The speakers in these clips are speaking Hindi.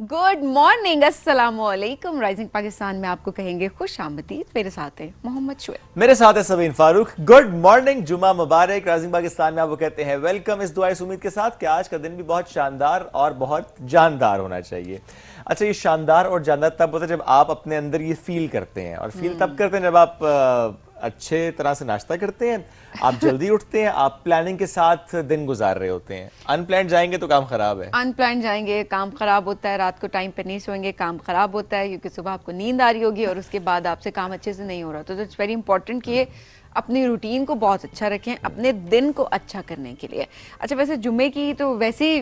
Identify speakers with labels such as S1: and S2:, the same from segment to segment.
S1: गुड मॉर्निंग, अस्सलाम वालेकुम। राइजिंग पाकिस्तान में आपको कहेंगे खुश आमदीद। मेरे साथ है मोहम्मद शुएब,
S2: मेरे साथ है सबीन फारूक। गुड मॉर्निंग, जुमा मुबारक। राइजिंग पाकिस्तान में आपको कहते हैं वेलकम, इस दुआ इस उम्मीद के साथ कि आज का दिन भी बहुत शानदार और बहुत जानदार होना चाहिए। अच्छा, ये शानदार और जानदार तब होता है जब आप अपने अंदर ये फील करते हैं, और फील तब करते हैं जब आप अच्छे तरह से नाश्ता करते हैं, आप जल्दी उठते हैं, आप प्लानिंग के साथ दिन गुजार रहे होते हैं। अनप्लान जाएंगे तो काम खराब है,
S1: अनप्लान जाएंगे काम खराब होता है, रात को टाइम पे नहीं सोएंगे काम खराब होता है, क्योंकि सुबह आपको नींद आ रही होगी और उसके बाद आपसे काम अच्छे से नहीं हो रहा। तो इट्स वेरी इंपॉर्टेंट कि ये अपनी रूटीन को बहुत अच्छा रखें अपने दिन को अच्छा करने के लिए। अच्छा, वैसे जुम्मे की तो वैसे ही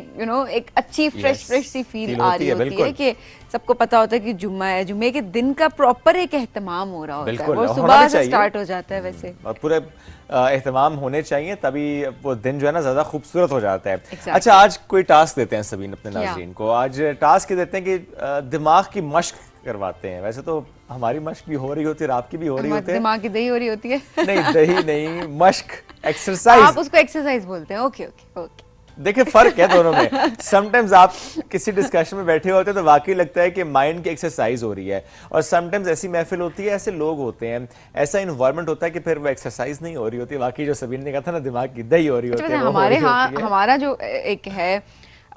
S1: एक अच्छी फ्रेश सी फील आ रही होती है कि सबको पता होता है कि जुम्मा है, जुम्मे के दिन का प्रॉपर एक एहतमाम हो रहा होता है और सुबह से स्टार्ट हो जाता है वैसे,
S2: और पूरे एहतमाम होने चाहिए, तभी वो दिन जो है ना ज्यादा खूबसूरत हो जाता है। अच्छा, आज कोई टास्क देते हैं सबीन अपने नाज़रीन को। आज टास्क देते हैं कि दिमाग की मश्क करवाते हैं। वैसे तो हमारी मश्क भी हो रही होती है, आपकी भी हो रही होती है।
S1: दिमाग की दही हो रही होती है
S2: नहीं, दही नहीं, मश्क, एक्सरसाइज।
S1: आप उसको एक्सरसाइज बोलते हैं। Okay okay okay.
S2: देखिए, फर्क है दोनों में। समटाइम्स आप किसी डिस्कशन में बैठे होते हैं तो वाकई लगता है कि माइंड की एक्सरसाइज हो रही है, और समटाइम्स ऐसी महफिल होती है, ऐसे लोग होते हैं, ऐसा इन्वायरमेंट होता है कि फिर वो एक्सरसाइज नहीं हो रही होती। वाकई जो सबीन ने कहा था ना, दिमाग की दही हो रही होती है।
S1: हमारे यहाँ हमारा जो एक है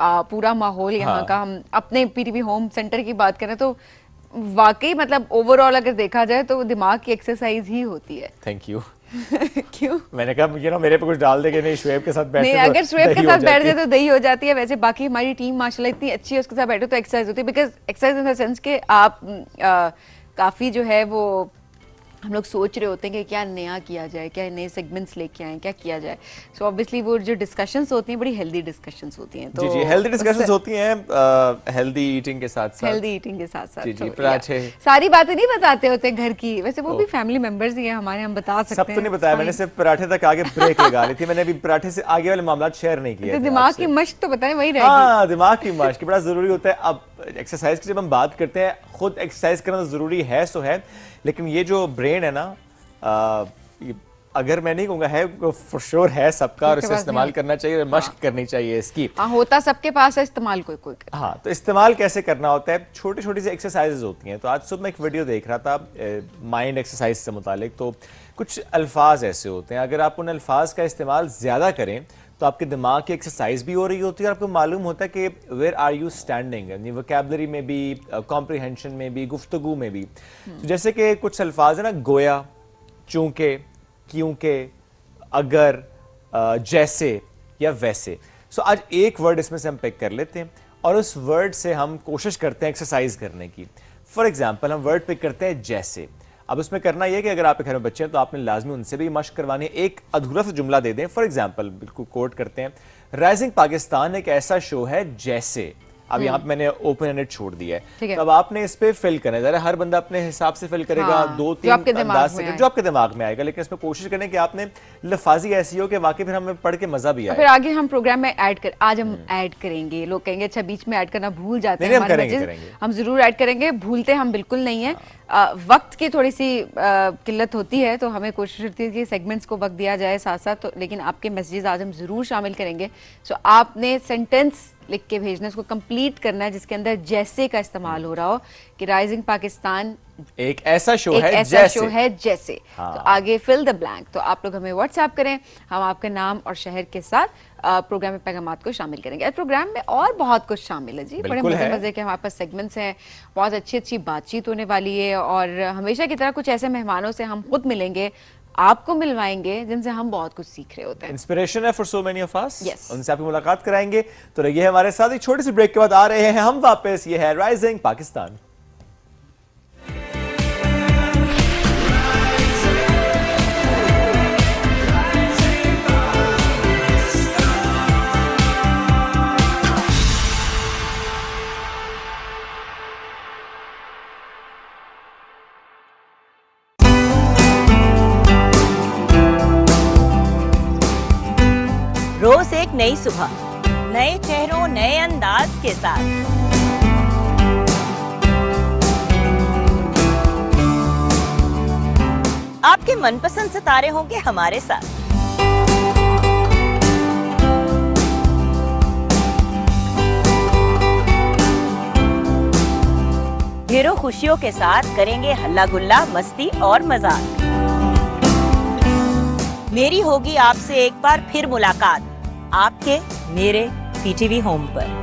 S1: पूरा माहौल यहाँ का, हम अपने पीटीपी होम सेंटर की बात करें तो वाकई मतलब ओवरऑल अगर देखा जाए तो दिमाग की एक्सरसाइज ही होती है।
S2: Thank you.
S1: क्यों?
S2: मैंने कहा मेरे पे कुछ डाल दे कि नहीं, शुएब के साथ बैठे
S1: नहीं, अगर शुएब के साथ बैठ जाए तो दही हो जाती है। वैसे बाकी हमारी टीम माशाल्लाह इतनी अच्छी है, उसके साथ बैठो तो एक्सरसाइज होती है। Because exercise in the sense के आप काफी जो है वो हम लोग सोच रहे होते हैं कि क्या नया किया जाए, क्या नए सेगमेंट्स लेके आए, क्या किया जाए। सो ऑब्वियसली वो जो डिस्कशंस होती हैं बड़ी हेल्दी डिस्कशंस होती हैं। तो
S2: जी, हेल्दी डिस्कशंस होती हैं, हेल्दी ईटिंग के साथ साथ।
S1: हेल्दी ईटिंग के साथ साथ
S2: जी, पराठे,
S1: सारी बातें नहीं बताते होते घर की। वैसे वो भी फैमिली मेंबर्स ही हैं हमारे, हम बता सकते हैं।
S2: सब तो नहीं बताया मैंने, सिर्फ पराठे तक आगे ब्रेक लगा ली थी मैंने। अभी पराठे से आगे वाले मामला शेयर नहीं किए।
S1: तो दिमाग की मश्क तो बताएं, वही रहेगी।
S2: हाँ, दिमाग की मश्क बड़ा जरूरी होता है। अब एक्सरसाइज की जब हम बात करते हैं, खुद एक्सरसाइज करना जरूरी है सो है, लेकिन ये जो ब्रेन है ना, अगर मैं नहीं कहूँगा है, फॉर श्योर है सबका, और इसे इस्तेमाल करना चाहिए और मश्क करनी चाहिए इसकी।
S1: हाँ, होता सबके पास है, इस्तेमाल कोई कोई करता।
S2: हाँ, तो इस्तेमाल कैसे करना होता है, छोटी छोटी सी एक्सरसाइजेज होती हैं। तो आज सुबह मैं एक वीडियो देख रहा था माइंड एक्सरसाइज से मुतालिक। तो कुछ अल्फाज ऐसे होते हैं, अगर आप उन अल्फाज का इस्तेमाल ज्यादा करें तो आपके दिमाग की एक्सरसाइज भी हो रही होती है, और आपको मालूम होता है कि वेयर आर यू स्टैंडिंग, यानी वोकैबुलरी में भी, कॉम्प्रिहेंशन में भी, गुफ्तगू में भी। तो जैसे कि कुछ अल्फाज है ना, गोया, चूंकि, क्योंकि, अगर, जैसे या वैसे। सो आज एक वर्ड इसमें से हम पिक कर लेते हैं और उस वर्ड से हम कोशिश करते हैं एक्सरसाइज करने की। फॉर एग्जाम्पल, हम वर्ड पिक करते हैं जैसे। अब उसमें करना यह कि अगर आपके घर में बच्चे हैं तो आपने लाजमी उनसे भी मशक करवानी है। एक अधूरा सा जुमला दे दें। फॉर एग्जाम्पल, बिल्कुल कोट करते हैं, राइजिंग पाकिस्तान एक ऐसा शो है जैसे। अब यहाँ पे मैंने ओपन एंडेड छोड़ दिया है, तो अब आपने इस पे फिल करना है। हर बंदा अपने हिसाब से फिल करेगा। हाँ, 2-3 अंदाज से जो आपके दिमाग में आएगा, लेकिन इसमें कोशिश करें कि आपने लफाजी ऐसी हो कि वाकई फिर हमें पढ़ के मजा भी आए।
S1: फिर आगे हम प्रोग्राम में ऐड कर, आज हम ऐड करेंगे। लोग कहेंगे अच्छा बीच में ऐड करना भूल जाते हैं। हम जरूर ऐड करेंगे, भूलते हम बिल्कुल नहीं है। वक्त की थोड़ी सी किल्लत होती है, तो हमें कोशिश होती है कि सेगमेंट्स को वक्त दिया जाए साथ साथ। तो लेकिन आपके मैसेजेस आज हम जरूर शामिल करेंगे। सो आपने सेंटेंस लिख के भेजना, उसको कंप्लीट करना है जिसके अंदर जैसे का इस्तेमाल हो रहा हो, कि राइजिंग पाकिस्तान
S2: एक ऐसा शो है
S1: जैसे। हाँ। तो आगे फिल द ब्लैंक। तो आप लोग हमें व्हाट्सएप करें, हम आपके नाम और शहर के साथ प्रोग्राम में पैगामात को शामिल करेंगे। प्रोग्राम में और बहुत कुछ शामिल है जी, बड़े मजे मजे के हमारे पास सेगमेंट्स हैं, बहुत अच्छी अच्छी बातचीत होने वाली है, और हमेशा की तरह कुछ ऐसे मेहमानों से हम खुद मिलेंगे, आपको मिलवाएंगे, जिनसे हम बहुत कुछ सीख रहे होते हैं।
S2: इंस्पिरेशन है for so many of us. उनसे आपकी मुलाकात कराएंगे। तो रहिए हमारे साथ, एक छोटी सी ब्रेक के बाद आ रहे हैं हम वापस। ये है राइजिंग पाकिस्तान।
S3: रोज एक नई सुबह, नए चेहरों, नए अंदाज के साथ। आपके मनपसंद सितारे होंगे हमारे साथ। ढेरों खुशियों के साथ करेंगे हल्ला गुल्ला, मस्ती और मजाक। मेरी होगी आपसे एक बार फिर मुलाकात, आपके मेरे पीटीवी होम पर।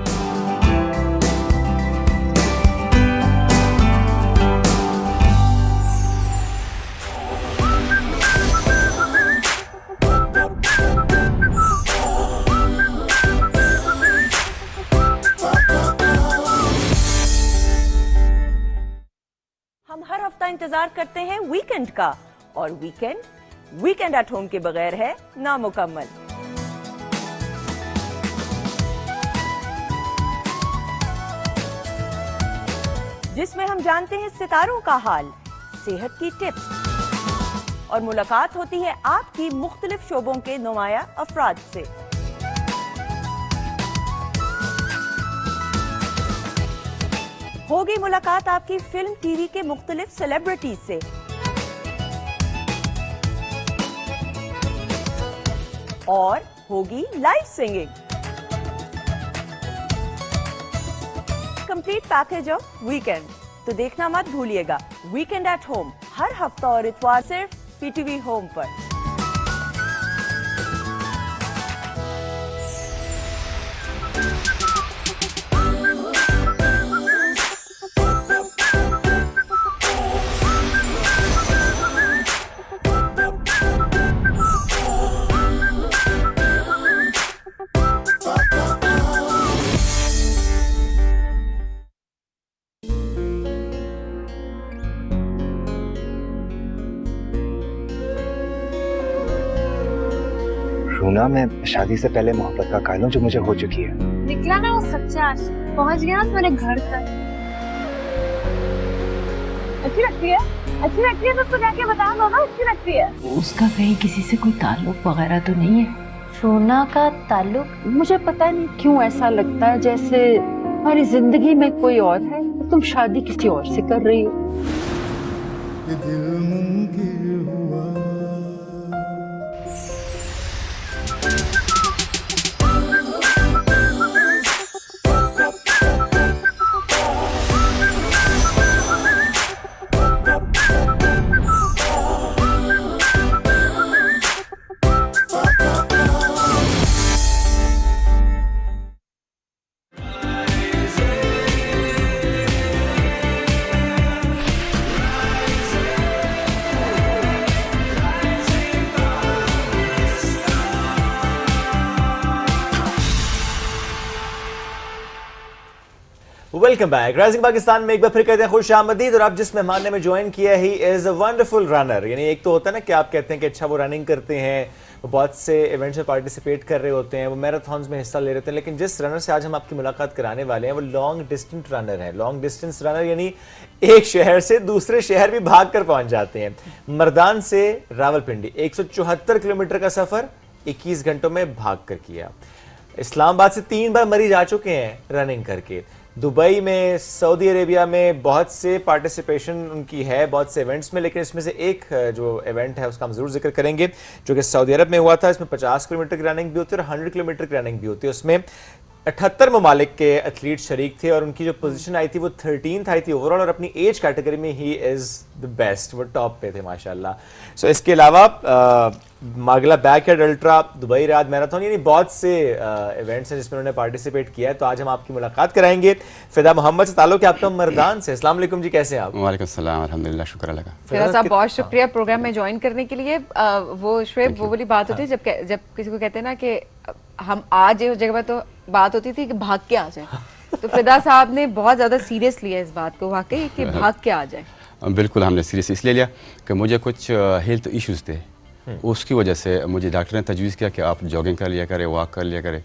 S3: हम हर हफ्ता इंतजार करते हैं वीकेंड का, और वीकेंड एट होम के बगैर है नामुकम्मल। जिसमें हम जानते हैं सितारों का हाल, सेहत की टिप्स और मुलाकात होती है आपकी मुख्तलिफ शोबों के नुमाया अफराद से। होगी मुलाकात आपकी फिल्म टीवी के मुख्तलिफ सेलिब्रिटीज से, और होगी live singing. Complete package of weekend. तो देखना मत भूलिएगा वीकेंड एट होम, हर हफ्ता और इतवार सिर्फ पीटीवी होम पर।
S4: रूना, मैं शादी से पहले मोहब्बत का कायल हूं जो मुझे हो चुकी है।
S5: निकला ना वो सच्चा आशिक, पहुंच गया ना मेरे घर तक। अच्छी लगती है, अच्छी लगती है, तो उसको जाके बता दो ना अच्छी लगती है।
S6: उसका कहीं किसी से कोई ताल्लुक वगैरह तो नहीं है?
S5: रोना का ताल्लुक?
S6: मुझे पता नहीं क्यों ऐसा लगता है जैसे हमारी जिंदगी में कोई और है, तुम शादी किसी और से कर रही हो।
S7: ये दिल मुमकिन हुआ।
S2: Welcome back. राइजिंग पाकिस्तान में एक बार फिर कहते हैं खुश आमदीद। और आप जिस मेहमान ने में ज्वाइन किया he is a wonderful runner. यानी एक तो होता है ना कि आप कहते हैं कि अच्छा वो रनिंग करते हैं, वो बहुत से इवेंट्स में पार्टिसिपेट कर रहे होते हैं, वो मैराथन्स में हिस्सा ले रहे होते हैं, लेकिन जिस रनर से आज हम आपकी मुलाकात कराने वाले हैं वो लॉन्ग डिस्टेंस रनर है। लॉन्ग डिस्टेंस रनर यानी एक शहर से दूसरे शहर भी भाग कर पहुंच जाते हैं। मर्दान से रावलपिंडी 174 किलोमीटर का सफर 21 घंटों में भाग कर किया। इस्लामाबाद से 3 बार मरीज आ चुके हैं रनिंग करके। दुबई में, सऊदी अरेबिया में बहुत से पार्टिसिपेशन उनकी है, बहुत से इवेंट्स में, लेकिन इसमें से एक जो इवेंट है उसका हम जरूर जिक्र करेंगे जो कि सऊदी अरब में हुआ था। इसमें 50 किलोमीटर की रनिंग भी होती है और 100 किलोमीटर की रनिंग भी होती है। उसमें 78 ममालिक के एथलीट शरीक थे और उनकी जो पोजीशन आई थी वो 13th आई थी ओवरऑल, और अपनी एज कैटेगरी में ही इज द बेस्ट, वो टॉप पे थे माशाल्लाह। सो इसके अलावा मागला backyard ultra, Dubai Riyadh marathon, यानी बहुत से इवेंट्स हैं जिसमें उन्होंने पार्टिसिपेट किया है। तो आज हम आपकी मुलाकात कराएंगे फिदा मोहम्मद से, ताल्लुक है आपका मर्दान से। अस्सलाम वालेकुम जी, कैसे हैं आप?
S8: वालेकुम सलाम, अल्हम्दुलिल्लाह, शुक्र अल्लाह का।
S1: फिदा साहब बहुत शुक्रिया प्रोग्राम में ज्वाइन करने के लिए। वो शुएब वो वाली बात होती है जब किसी को कहते हैं ना कि हम आज उस जगह पर, तो बात होती थी कि भाग के आ जाए। तो फिदा साहब ने बहुत ज्यादा सीरियस लिया इस बात को वाकई कि भाग के आ जाए।
S8: बिल्कुल हमने सीरियस इसलिए लिया कि मुझे कुछ हेल्थ इश्यूज थे, उसकी वजह से मुझे डॉक्टर ने तजवीज़ किया कि आप जॉगिंग कर लिया करें, वॉक कर लिया करें।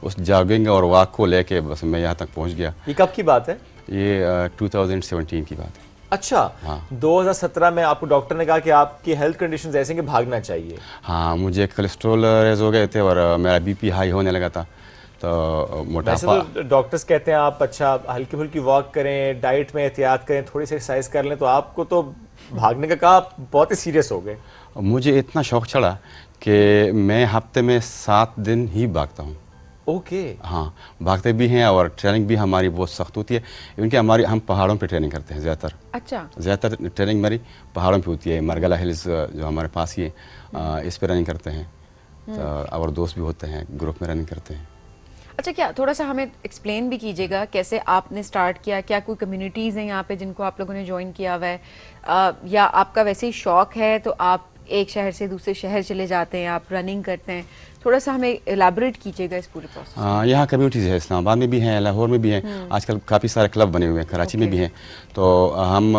S8: उस जॉगिंग और वॉक को लेके बस मैं यहाँ तक पहुँच गया।
S2: ये कब की बात है?
S8: ये 2017 की बात है।
S2: अच्छा,
S8: हाँ।
S2: 2017 में आपको डॉक्टर ने कहा कि आपकी हेल्थ कंडीशंस ऐसे हैं कि भागना चाहिए।
S8: हाँ, मुझे कोलेस्ट्रॉल रेज हो गए थे और मेरा बीपी हाई होने लगा था, तो मोटापा।
S2: तो डॉक्टर्स कहते हैं आप अच्छा हल्की फुल्की वॉक करें, डाइट में एहतियात करें, थोड़ी सी एक्सरसाइज कर लें, तो आपको तो भागने का कहा, बहुत ही सीरियस हो गए।
S8: मुझे इतना शौक चढ़ा कि मैं हफ्ते में 7 दिन ही भागता हूँ।
S2: ओके।
S8: हाँ, भागते भी हैं और ट्रेनिंग भी हमारी बहुत सख्त होती है, क्योंकि हम पहाड़ों पे ट्रेनिंग करते हैं ज़्यादातर।
S1: अच्छा।
S8: ज़्यादातर ट्रेनिंग हमारी पहाड़ों पे होती है। मरगला हिल्स जो हमारे पास ही है, इस पे रनिंग करते हैं। तो और दोस्त भी होते हैं, ग्रुप में रनिंग करते हैं।
S1: अच्छा, क्या थोड़ा सा हमें एक्सप्लेन भी कीजिएगा कैसे आपने स्टार्ट किया, क्या कोई कम्युनिटीज़ हैं यहाँ पे जिनको आप लोगों ने ज्वाइन किया हुआ है, या आपका वैसे ही शौक है तो आप एक शहर से दूसरे शहर चले जाते हैं, आप रनिंग करते हैं? थोड़ा सा हमें एलाबोरेट कीजिएगा इस पूरे प्रोसेस।
S8: यहाँ कम्युनिटीज़ है, इस्लामाबाद में भी हैं, लाहौर में भी हैं, आजकल काफ़ी सारे क्लब बने हुए हैं, कराची में भी हैं। तो हम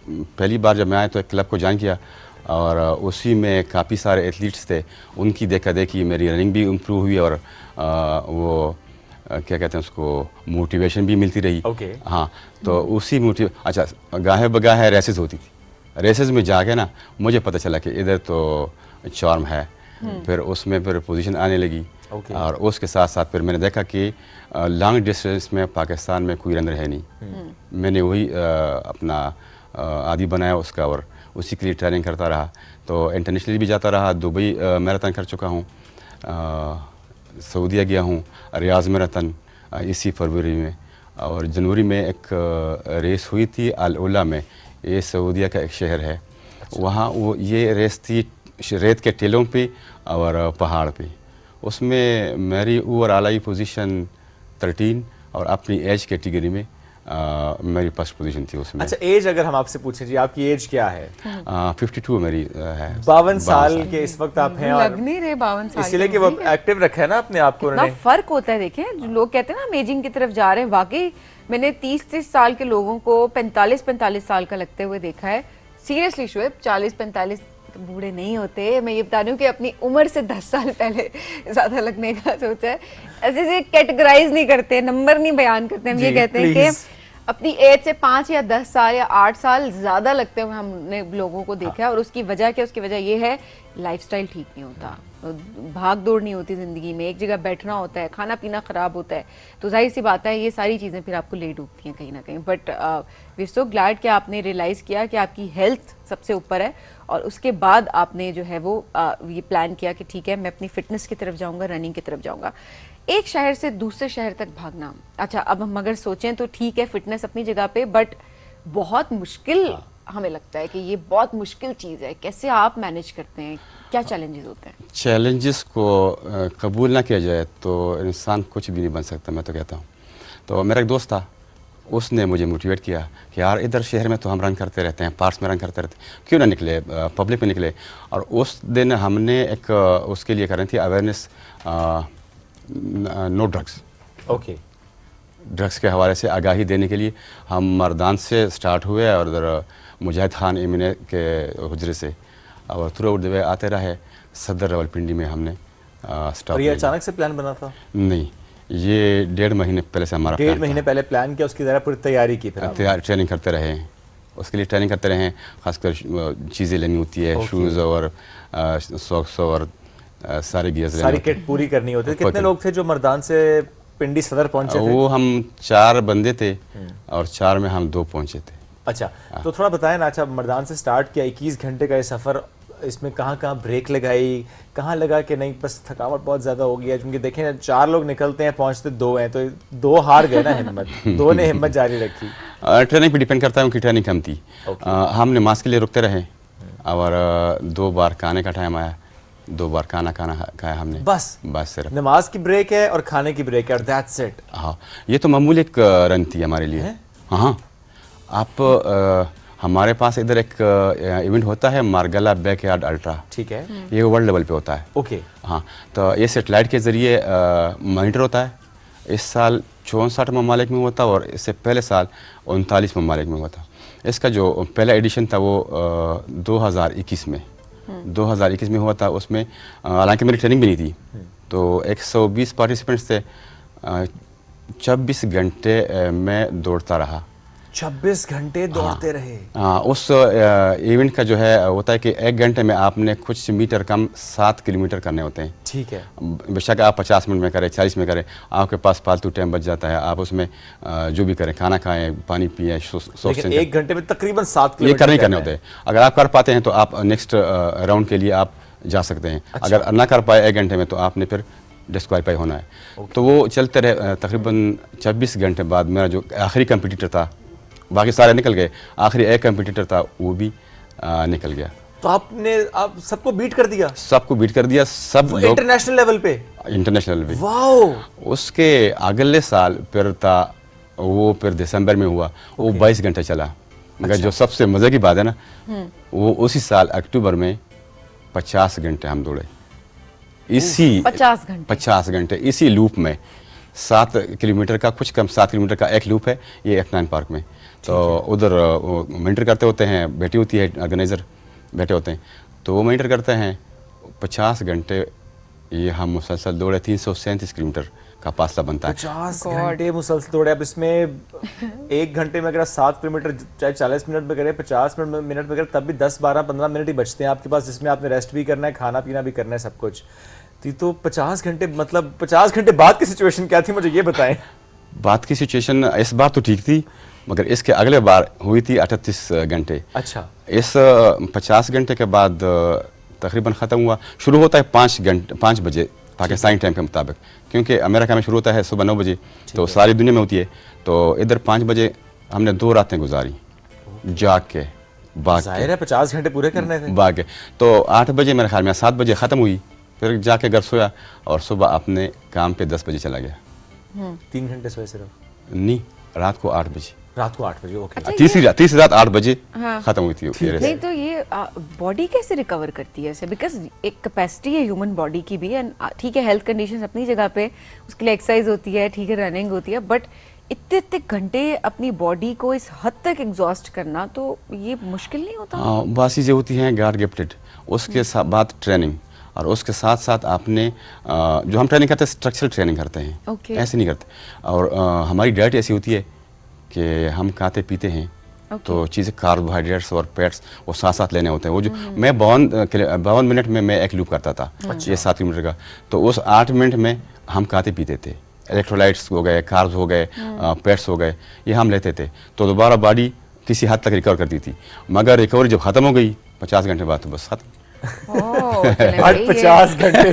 S8: पहली बार जब मैं आया तो एक क्लब को ज्वाइन किया और उसी में काफ़ी सारे एथलीट्स थे। उनकी देखा देखी मेरी रनिंग भी इम्प्रूव हुई और वो क्या कहते हैं उसको, मोटिवेशन भी मिलती रही।
S2: ओके।
S8: हाँ, तो उसी अच्छा, गाहे बगाहे रेसेस होती थी। रेसेस में जाके ना मुझे पता चला कि इधर तो चार्म है। फिर उसमें फिर पोजीशन आने लगी। और उसके साथ साथ फिर मैंने देखा कि लॉन्ग डिस्टेंस में पाकिस्तान में कोई रनर है नहीं। मैंने वही अपना आदी बनाया उसका और उसी के लिए ट्रेनिंग करता रहा। तो इंटरनेशनली भी जाता रहा, दुबई मैराथन कर चुका हूँ, सऊदीया गया हूँ, रियाज मैराथन इसी फरवरी में, और जनवरी में एक रेस हुई थी अल उला में, ये सऊदीया का एक शहर है। वहाँ वो ये रेस थी रेत के टीलों पे और पहाड़ पे। उसमें मेरी ओवरऑल आई पोजीशन 13 और अपनी एज कैटेगरी में मेरी फर्स्ट पोजीशन थी उसमें।
S2: अच्छा, एज अगर हम आपसे पूछें जी, आपकी एज क्या है?
S8: 52 मेरी है।
S2: 52 साल के इस वक्त आप हैं, और
S1: लग नहीं रहे 52 साल
S2: इसलिए कि वो एक्टिव रखा है ना अपने आप को
S1: कितना
S2: उन्होंने।
S1: फर्क होता है। देखें, जो लोग कहते हैं ना हम एजिंग की तरफ जा रहे हैं, वाकई मैंने 30-30 साल के लोगों को 45-45 साल का लगते हुए देखा है। सीरियसली शुएब, 40-45 बूढ़े नहीं होते। मैं ये बता रही हूँ कि अपनी उम्र से 10 साल पहले ज्यादा लगने का सोचा है। ऐसे कैटेगराइज नहीं करते, नंबर नहीं बयान करते, हम ये कहते हैं कि अपनी एज से 5 या 10 साल या 8 साल ज्यादा लगते हुए हमने लोगों को देखा है। और उसकी वजह क्या? उसकी वजह ये है लाइफस्टाइल ठीक नहीं होता, भाग दौड़ नहीं होती ज़िंदगी में, एक जगह बैठना होता है, खाना पीना ख़राब होता है। तो जाहिर सी बात है ये सारी चीज़ें फिर आपको ले डूबती हैं कहीं ना कहीं। बट वी सो ग्लैड कि आपने रियलाइज़ किया कि आपकी हेल्थ सबसे ऊपर है, और उसके बाद आपने जो है वो ये प्लान किया कि ठीक है मैं अपनी फिटनेस की तरफ जाऊँगा, रनिंग की तरफ जाऊँगा। एक शहर से दूसरे शहर तक भागना, अच्छा अब हम अगर सोचें तो ठीक है फिटनेस अपनी जगह पे, बट बहुत मुश्किल हमें लगता है कि ये बहुत मुश्किल चीज़ है। कैसे आप मैनेज करते हैं, क्या चैलेंजेस होते हैं?
S8: चैलेंजेस को कबूल ना किया जाए तो इंसान कुछ भी नहीं बन सकता, मैं तो कहता हूँ। तो मेरा एक दोस्त था, उसने मुझे मोटिवेट किया कि यार इधर शहर में तो हम रन करते रहते हैं, पार्क्स में रन करते रहते हैं, क्यों ना निकले पब्लिक में निकले। और उस दिन हमने एक उसके लिए कर रही थी awareness, no drugs.
S2: Okay.
S8: Drugs के हवाले से आगाही देने के लिए हम मर्दान से स्टार्ट हुए और उधर मुजाहिद खान इमने के हुजरे से और थ्रू आउट द वे आते रहे। सदर रावलपिंडी में हमने स्टॉप।
S2: और ये अचानक से प्लान बना था?
S8: नहीं, ये 1.5 महीने पहले से हमारा
S2: 1.5 महीने पहले प्लान किया, उसकी ज़रा पूरी तैयारी की, फिर
S8: ट्रेनिंग करते रहे, उसके लिए ट्रेनिंग करते रहे। खासकर चीज़ें लेनी होती है, शूज़ और सॉक्स और सारी गियर्स,
S2: सारी किट पूरी करनी होती है। कितने लोग थे जो मर्दान से पिंडी सदर पहुंचे थे?
S8: वो हम 4 बंदे थे और 4 में हम 2 पहुंचे थे।
S2: अच्छा, तो थोड़ा बताएं ना। अच्छा, मर्दान से स्टार्ट किया, 21 घंटे का ये सफ़र, इसमें कहाँ कहाँ ब्रेक लगाई, कहाँ लगा कि नहीं बस थकावट बहुत ज़्यादा हो गई है? क्योंकि देखें 4 लोग निकलते हैं, पहुँचते 2 हैं, तो 2 हार गए ना हिम्मत। 2 ने हिम्मत जारी रखी।
S8: ट्रेनिंग पे डिपेंड करता है, उनकी ट्रेनिंग कम थी। हम नमाज के लिए रुकते रहे और 2 बार खाने का टाइम आया, 2 बार खाना खाया हमने, बस सिर्फ।
S2: नमाज की ब्रेक है और खाने की ब्रेक है और दैट्स इट।
S8: हाँ, ये तो मामूली एक रन थी हमारे लिए। हाँ, आप हमारे पास इधर एक इवेंट होता है मारगला बैकयार्ड अल्ट्रा,
S2: ठीक है,
S8: ये वर्ल्ड लेवल पे होता है।
S2: ओके।
S8: हाँ, तो ये सैटेलाइट के ज़रिए मॉनिटर होता है। इस साल 64 ममालिक में हुआ था और इससे पहले साल 39 ममालिक में हुआ था। इसका जो पहला एडिशन था वो 2021 में 2021 में हुआ था। उसमें हालांकि मेरी ट्रेनिंग भी नहीं थी, तो 120 पार्टिसिपेंट्स थे। 26 घंटे मैं दौड़ता रहा।
S2: 26 घंटे दौड़ते रहे?
S8: हाँ, उस इवेंट का जो है होता है कि 1 घंटे में आपने कुछ मीटर कम 7 किलोमीटर करने होते हैं।
S2: ठीक है।
S8: बेशक आप 50 मिनट में करें, 40 में करें, आपके पास फालतू टाइम बच जाता है। आप उसमें जो भी करें, खाना खाएं, पानी पिए,
S2: लेकिन 1 घंटे में तकरीबन 7
S8: किलोमीटर ये करने होते हैं। अगर आप कर पाते हैं तो आप नेक्स्ट राउंड के लिए आप जा सकते हैं। अच्छा। अगर ना कर पाए 1 घंटे में तो आपने फिर डिस्क्वालीफाई होना है। तो वो चलते रहे तकरीबन 26 घंटे बाद मेरा जो आखिरी कंपटीटर था, बाकी सारे निकल गए, आखिरी एक कंपटीटर था वो भी निकल गया।
S2: तो आप सबको बीट कर दिया?
S8: सबको बीट कर दिया, सब लोग
S2: इंटरनेशनल लेवल पे?
S8: इंटरनेशनल भी।
S2: वाओ!
S8: उसके अगले साल फिर था वो, फिर दिसंबर में हुआ, वो 22 घंटे चला। मगर जो सबसे मज़े की बात है ना, वो उसी साल अक्टूबर में 50 घंटे हम दौड़े, इसी 50 घंटे इसी लूप में। 7 किलोमीटर का, कुछ कम 7 किलोमीटर का एक लूप है ये F9 पार्क में। तो उधर मॉनिटर करते होते हैं, बैठी होती है ऑर्गेनाइजर, बैठे होते हैं, तो वो मॉनिटर करते हैं। 50 घंटे ये हम मुसलसल दौड़े, 337 किलोमीटर का फासला बनता है।
S2: 50 घंटे मुसलसल दौड़े। अब इसमें 1 घंटे में अगर आप 7 किलोमीटर चाहे 40 मिनट में करें, 50 मिनट में करें, तब भी 10, 12, 15 मिनट ही बचते हैं आपके पास, जिसमें आपने रेस्ट भी करना है, खाना पीना भी करना है, सब कुछ। तो 50 घंटे, मतलब 50 घंटे बाद की सिचुएशन क्या थी, मुझे ये बताएं।
S8: बात की सिचुएशन इस बार तो ठीक थी, मगर इसके अगले बार हुई थी 38 घंटे।
S2: अच्छा।
S8: इस 50 घंटे के बाद तकरीबन ख़त्म हुआ। शुरू होता है 5 बजे पाकिस्तानी टाइम के मुताबिक, क्योंकि अमेरिका में शुरू होता है सुबह 9 बजे, तो सारी दुनिया में होती है। तो इधर 5 बजे हमने 2 रातें गुजारी जाग के, भाग
S2: जाहिर है 50 घंटे पूरे करने थे।
S8: भाग के। तो 8 बजे मेरे ख्याल में 7 बजे ख़त्म हुई, फिर जाके घर सोया और सुबह अपने काम पे 10 बजे चला गया।
S2: 3 घंटे सोए सिर्फ?
S8: नहीं, रात को 8 बजे।
S2: रात को 8 बजे, ओके।
S1: अच्छा,
S8: तीसरी रात 8 बजे खत्म हुई थी।
S1: नहीं तो ये बॉडी कैसे रिकवर करती है ऐसे? बिकॉज एक कैपेसिटी है ह्यूमन बॉडी की भी, एंड ठीक है हेल्थ कंडीशंस अपनी जगह पे, उसके लिए एक्सरसाइज होती है, ठीक है रनिंग होती है, बट इतने घंटे अपनी बॉडी को इस हद तक एग्जॉस्ट करना, तो ये मुश्किल नहीं होता?
S8: बहुत चीज़ें होती हैं गॉड गिफ्टेड। उसके बाद ट्रेनिंग, और उसके साथ साथ आपने जो हम ट्रेनिंग करते हैं स्ट्रक्चरल ट्रेनिंग करते हैं, ऐसे नहीं करते। और हमारी डाइट ऐसी होती है कि हम खाते पीते हैं, तो चीज़ें कार्बोहाइड्रेट्स और फैट्स वो साथ साथ लेने होते हैं। वो जो मैं 52 मिनट में मैं एक लूप करता था, ये 7 किलोमीटर का, तो उस 8 मिनट में हम खाते पीते थे। इलेक्ट्रोलाइट्स हो गए, कार्ब्स हो गए, फैट्स हो गए, ये हम लेते थे, तो दोबारा बॉडी किसी हद तक रिकवर करती थी। मगर रिकवरी जब ख़त्म हो गई 50 घंटे बाद, तो बस खत्म।
S2: 50 घंटे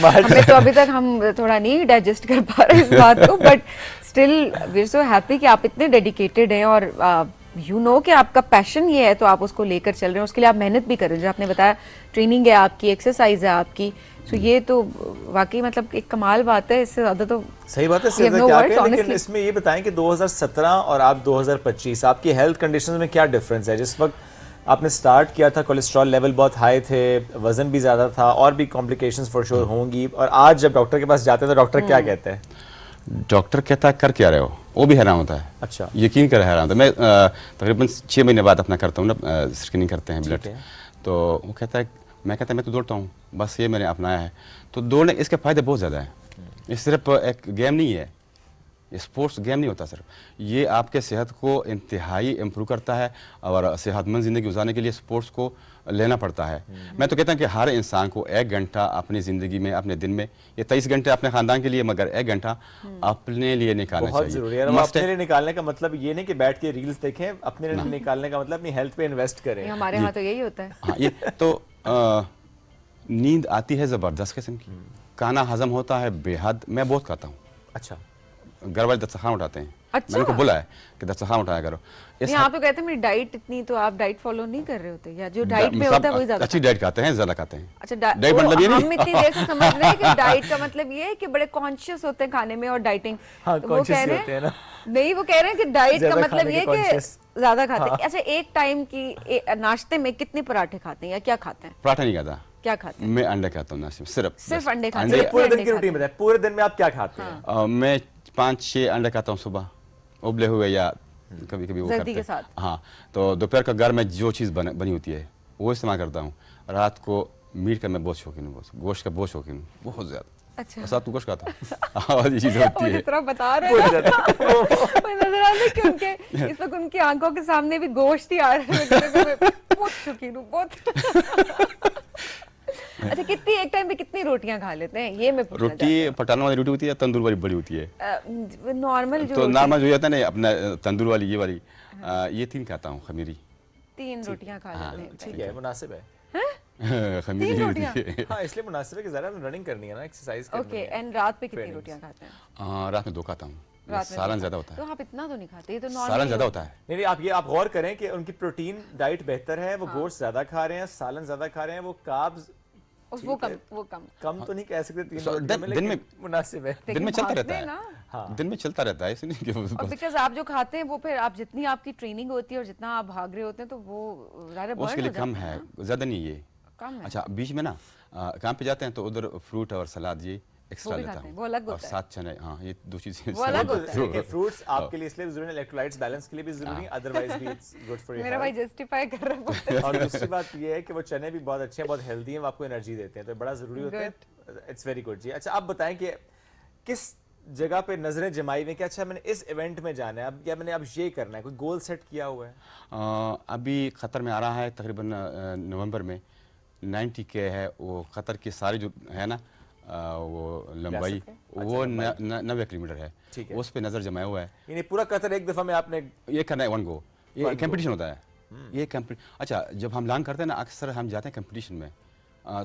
S1: हमें तो अभी तक हम थोड़ा नहीं डाइजेस्ट कर पा रहे इस बात को, but still we are so happy कि आप इतने डेडिकेटेड हैं, और यू नो कि आपका पैशन ये है, तो आप उसको लेकर चल रहे हैं, उसके लिए आप मेहनत भी कर रहे हैं। जो आपने बताया ट्रेनिंग है आपकी, एक्सरसाइज है आपकी, सो ये तो वाकई मतलब एक कमाल बात है। इससे ज्यादा तो
S2: सही बात है, क्या कहें, लेकिन इसमें ये बताएं कि 2017 और आप 2025 आपकी हेल्थ कंडीशन में क्या डिफरेंस है? जिस वक्त आपने स्टार्ट किया था कोलेस्ट्रॉल लेवल बहुत हाई थे, वजन भी ज़्यादा था, और भी कॉम्प्लिकेशंस फॉर श्योर होंगी, और आज जब डॉक्टर के पास जाते हैं तो डॉक्टर क्या कहते हैं?
S8: डॉक्टर कहता है कर क्या रहे हो, वो भी हैरान होता है।
S2: अच्छा।
S8: यकीन कर हैरान होता है। मैं तकरीबन 6 महीने बाद अपना करता हूँ ना, स्क्रीनिंग करते हैं ब्लड, तो वो कहता है, मैं कहता है मैं तो दौड़ता हूँ, बस ये मैंने अपनाया है। तो दौड़ने इसके फ़ायदे बहुत ज़्यादा हैं। ये सिर्फ एक गेम नहीं है, ये स्पोर्ट्स गेम नहीं होता सिर्फ, ये आपके सेहत को इंतहाई इम्प्रूव करता है, और सेहतमंद ज़िंदगी गुजारने के लिए स्पोर्ट्स को लेना पड़ता है। मैं तो कहता हूँ कि हर इंसान को 1 घंटा अपनी ज़िंदगी में, अपने दिन में, ये 23 घंटे अपने ख़ानदान के लिए, मगर 1 घंटा अपने लिए निकालना चाहिए।
S2: बहुत ज़रूरी है। अपने लिए निकालने का मतलब ये नहीं कि बैठ के रील्स देखें, अपने लिए निकालने का मतलब अपनी हेल्थ पे इन्वेस्ट करें।
S1: हमारे यहाँ तो यही होता है।
S8: हाँ, ये तो नींद आती है ज़बरदस्त किस्म की, खाना हजम होता है बेहद। मैं बहुत खाता हूँ।
S2: अच्छा।
S8: घर वाले दस्तरखान उठाते हैं।
S1: अच्छा।
S8: मैंने उनको बोला है कि दस्तरखान उठाया करो।
S1: आप तो कहते हैं मेरी डाइट इतनी, तो आप डाइट फॉलो नहीं कर रहे होते, या जो डाइट में होता है वही ज्यादा?
S8: अच्छी डाइट खाते हैं, ज्यादा खाते हैं।
S1: अच्छा,
S8: डाइट मतलब ये नहीं,
S1: हम इतनी देर से समझ रहे हैं कि डाइट का मतलब ये है कि बड़े कॉन्शियस होते हैं खाने में और डाइटिंग।
S2: हाँ,
S1: वो कह रहे
S2: होते हैं ना।
S1: नहीं, वो कह रहे हैं कि डाइट का मतलब ये कि ज्यादा खाते हैं।
S2: हाँ।
S1: अच्छा, एक टाइम की नाश्ते में कितने पराठे खाते हैं या क्या खाते हैं?
S8: पराठा नहीं खाता।
S1: क्या खाते हैं?
S8: मैं अंडे खाता हूँ नाश्ते में, सिर्फ
S1: अंडे खाते हैं।
S2: पूरे दिन की रूटीन बताएं, पूरे दिन में आप क्या खाते हैं?
S8: मैं 5-6 अंडे खाता हूँ सुबह, उबले हुए या कभी कभी वो
S1: जर्दी
S8: करते
S1: के
S8: हैं।
S1: साथ।
S8: हाँ, तो दोपहर का घर में जो चीज़ बनी होती है वो इस्तेमाल करता हूँ। रात को मीट का मैं बहुत शौकीन हूँ, गोश्त का बहुत शौकीन हूँ, बहुत ज़्यादा।
S1: अच्छा।
S8: और साथ तू गोश्त खाता हूँ। और ये चीज़ होती है।
S1: जिस तरह बता रहे हैं नजर आ रहा है कि उनके इस वक्त उनकी आंखों के सामने भी गोश्त ही आ रहा है। मैं बहुत शौकीन हूँ, बहुत। अच्छा, कितनी एक टाइम पे कितनी रोटियां खा लेते हैं, ये मैं पूछना चाहती हूँ।
S8: रोटी पटाने वाली रोटी होती है, तंदूर वाली बड़ी होती है?
S1: नॉर्मल जो
S8: तो नॉर्मल जो होता है ना अपना तंदूर वाली, ये वाली, ये 3 खाता हूँ खमीरी।
S1: 3 रोटियां खा लेते हैं।
S2: ठीक है, मुनासिब है।
S8: खमीर
S1: 3
S8: ही
S1: रोटियां?
S8: होती है।
S2: हाँ, इसलिए मुनासिब है कि ज़रा रनिंग करनी है ना, एक्सरसाइज करनी
S1: ओके,
S2: है।
S1: एंड रात पे कितनी
S2: Trainings.
S1: रोटियां खाते हैं?
S8: रात में 2 खाता हूँ,
S1: रात में
S8: सालन
S1: 2
S8: ज़्यादा होता
S1: तो
S8: है,
S1: आप इतना तो नहीं खाते, ये तो
S8: सालन
S1: नॉर्मल
S8: ज़्यादा होता है।
S2: नहीं नहीं, आप ये आप गौर करें कि उनकी प्रोटीन डाइट बेहतर है, वो गोश्त ज्यादा खा रहे हैं, सालन ज्यादा खा रहे हैं, वो कार्ब्स
S1: वो कम
S2: कम तो नहीं कह सकते 3
S8: So,
S2: रोटियों में,
S8: दिन में-
S2: लेकिन मुनासिब है।
S8: दिन में चलता रहता
S1: भागते
S8: है,
S2: हाँ।
S8: दिन में चलता रहता है, इसलिए कि
S1: और
S8: बस
S1: बिकॉज आप जो खाते हैं वो फिर आप जितनी आपकी ट्रेनिंग होती है और जितना आप भाग रहे होते हैं तो वो ज़्यादा
S8: उसके
S1: बर्न
S8: लिए
S1: हो
S8: कम
S1: जाता
S8: है,
S1: ना।
S8: ज़्यादा नहीं ये।
S1: कम है।
S8: अच्छा, बीच में ना काम पे जाते हैं तो उधर फ्रूट और सलाद ये एक्स्ट्रा
S1: भी
S8: लेता
S1: खाते हैं,
S8: हूँ,
S1: वो अलग
S8: और
S1: होता है।
S8: 7 चने, हाँ ये 2 चीज़ें
S1: वो अलग होता है।
S2: देखिए, फ्रूट्स आपके लिए इसलिए जरूरी है, इलेक्ट्रोलाइट्स बैलेंस के लिए भी जरूरी है, अदरवाइज भी इट्स गुड फॉर
S1: मेरा भाई
S2: योर
S1: जस्टिफाई कर रहा है
S2: और दूसरी बात ये है कि वो चने भी बहुत अच्छे हैं, बहुत हेल्दी हैं, वो आपको एनर्जी देते हैं, तो बड़ा जरूरी होता है। इट्स वेरी गुड जी। अच्छा, आप बताएं कि किस जगह पे नजरें जमाई हुई कि अच्छा मैंने इस इवेंट में जाना है, अब क्या मैंने अब ये करना है, कोई गोल सेट किया हुआ है?
S8: अभी कतर में आ रहा है तकरीबन नवंबर में 90 के है, वो कतर की सारी जो है ना वो लंबाई,
S2: है?
S8: वो 90 किलोमीटर है,
S2: ठीक है।
S8: उस पे नज़र जमाया हुआ है।
S2: यानी पूरा कतर एक दफा में आपने
S8: ये करना है 1 गो, ये
S2: One go.
S8: कंपटीशन होता है, ये अच्छा जब हम लॉन्ग करते हैं ना अक्सर हम जाते हैं कंपटीशन में,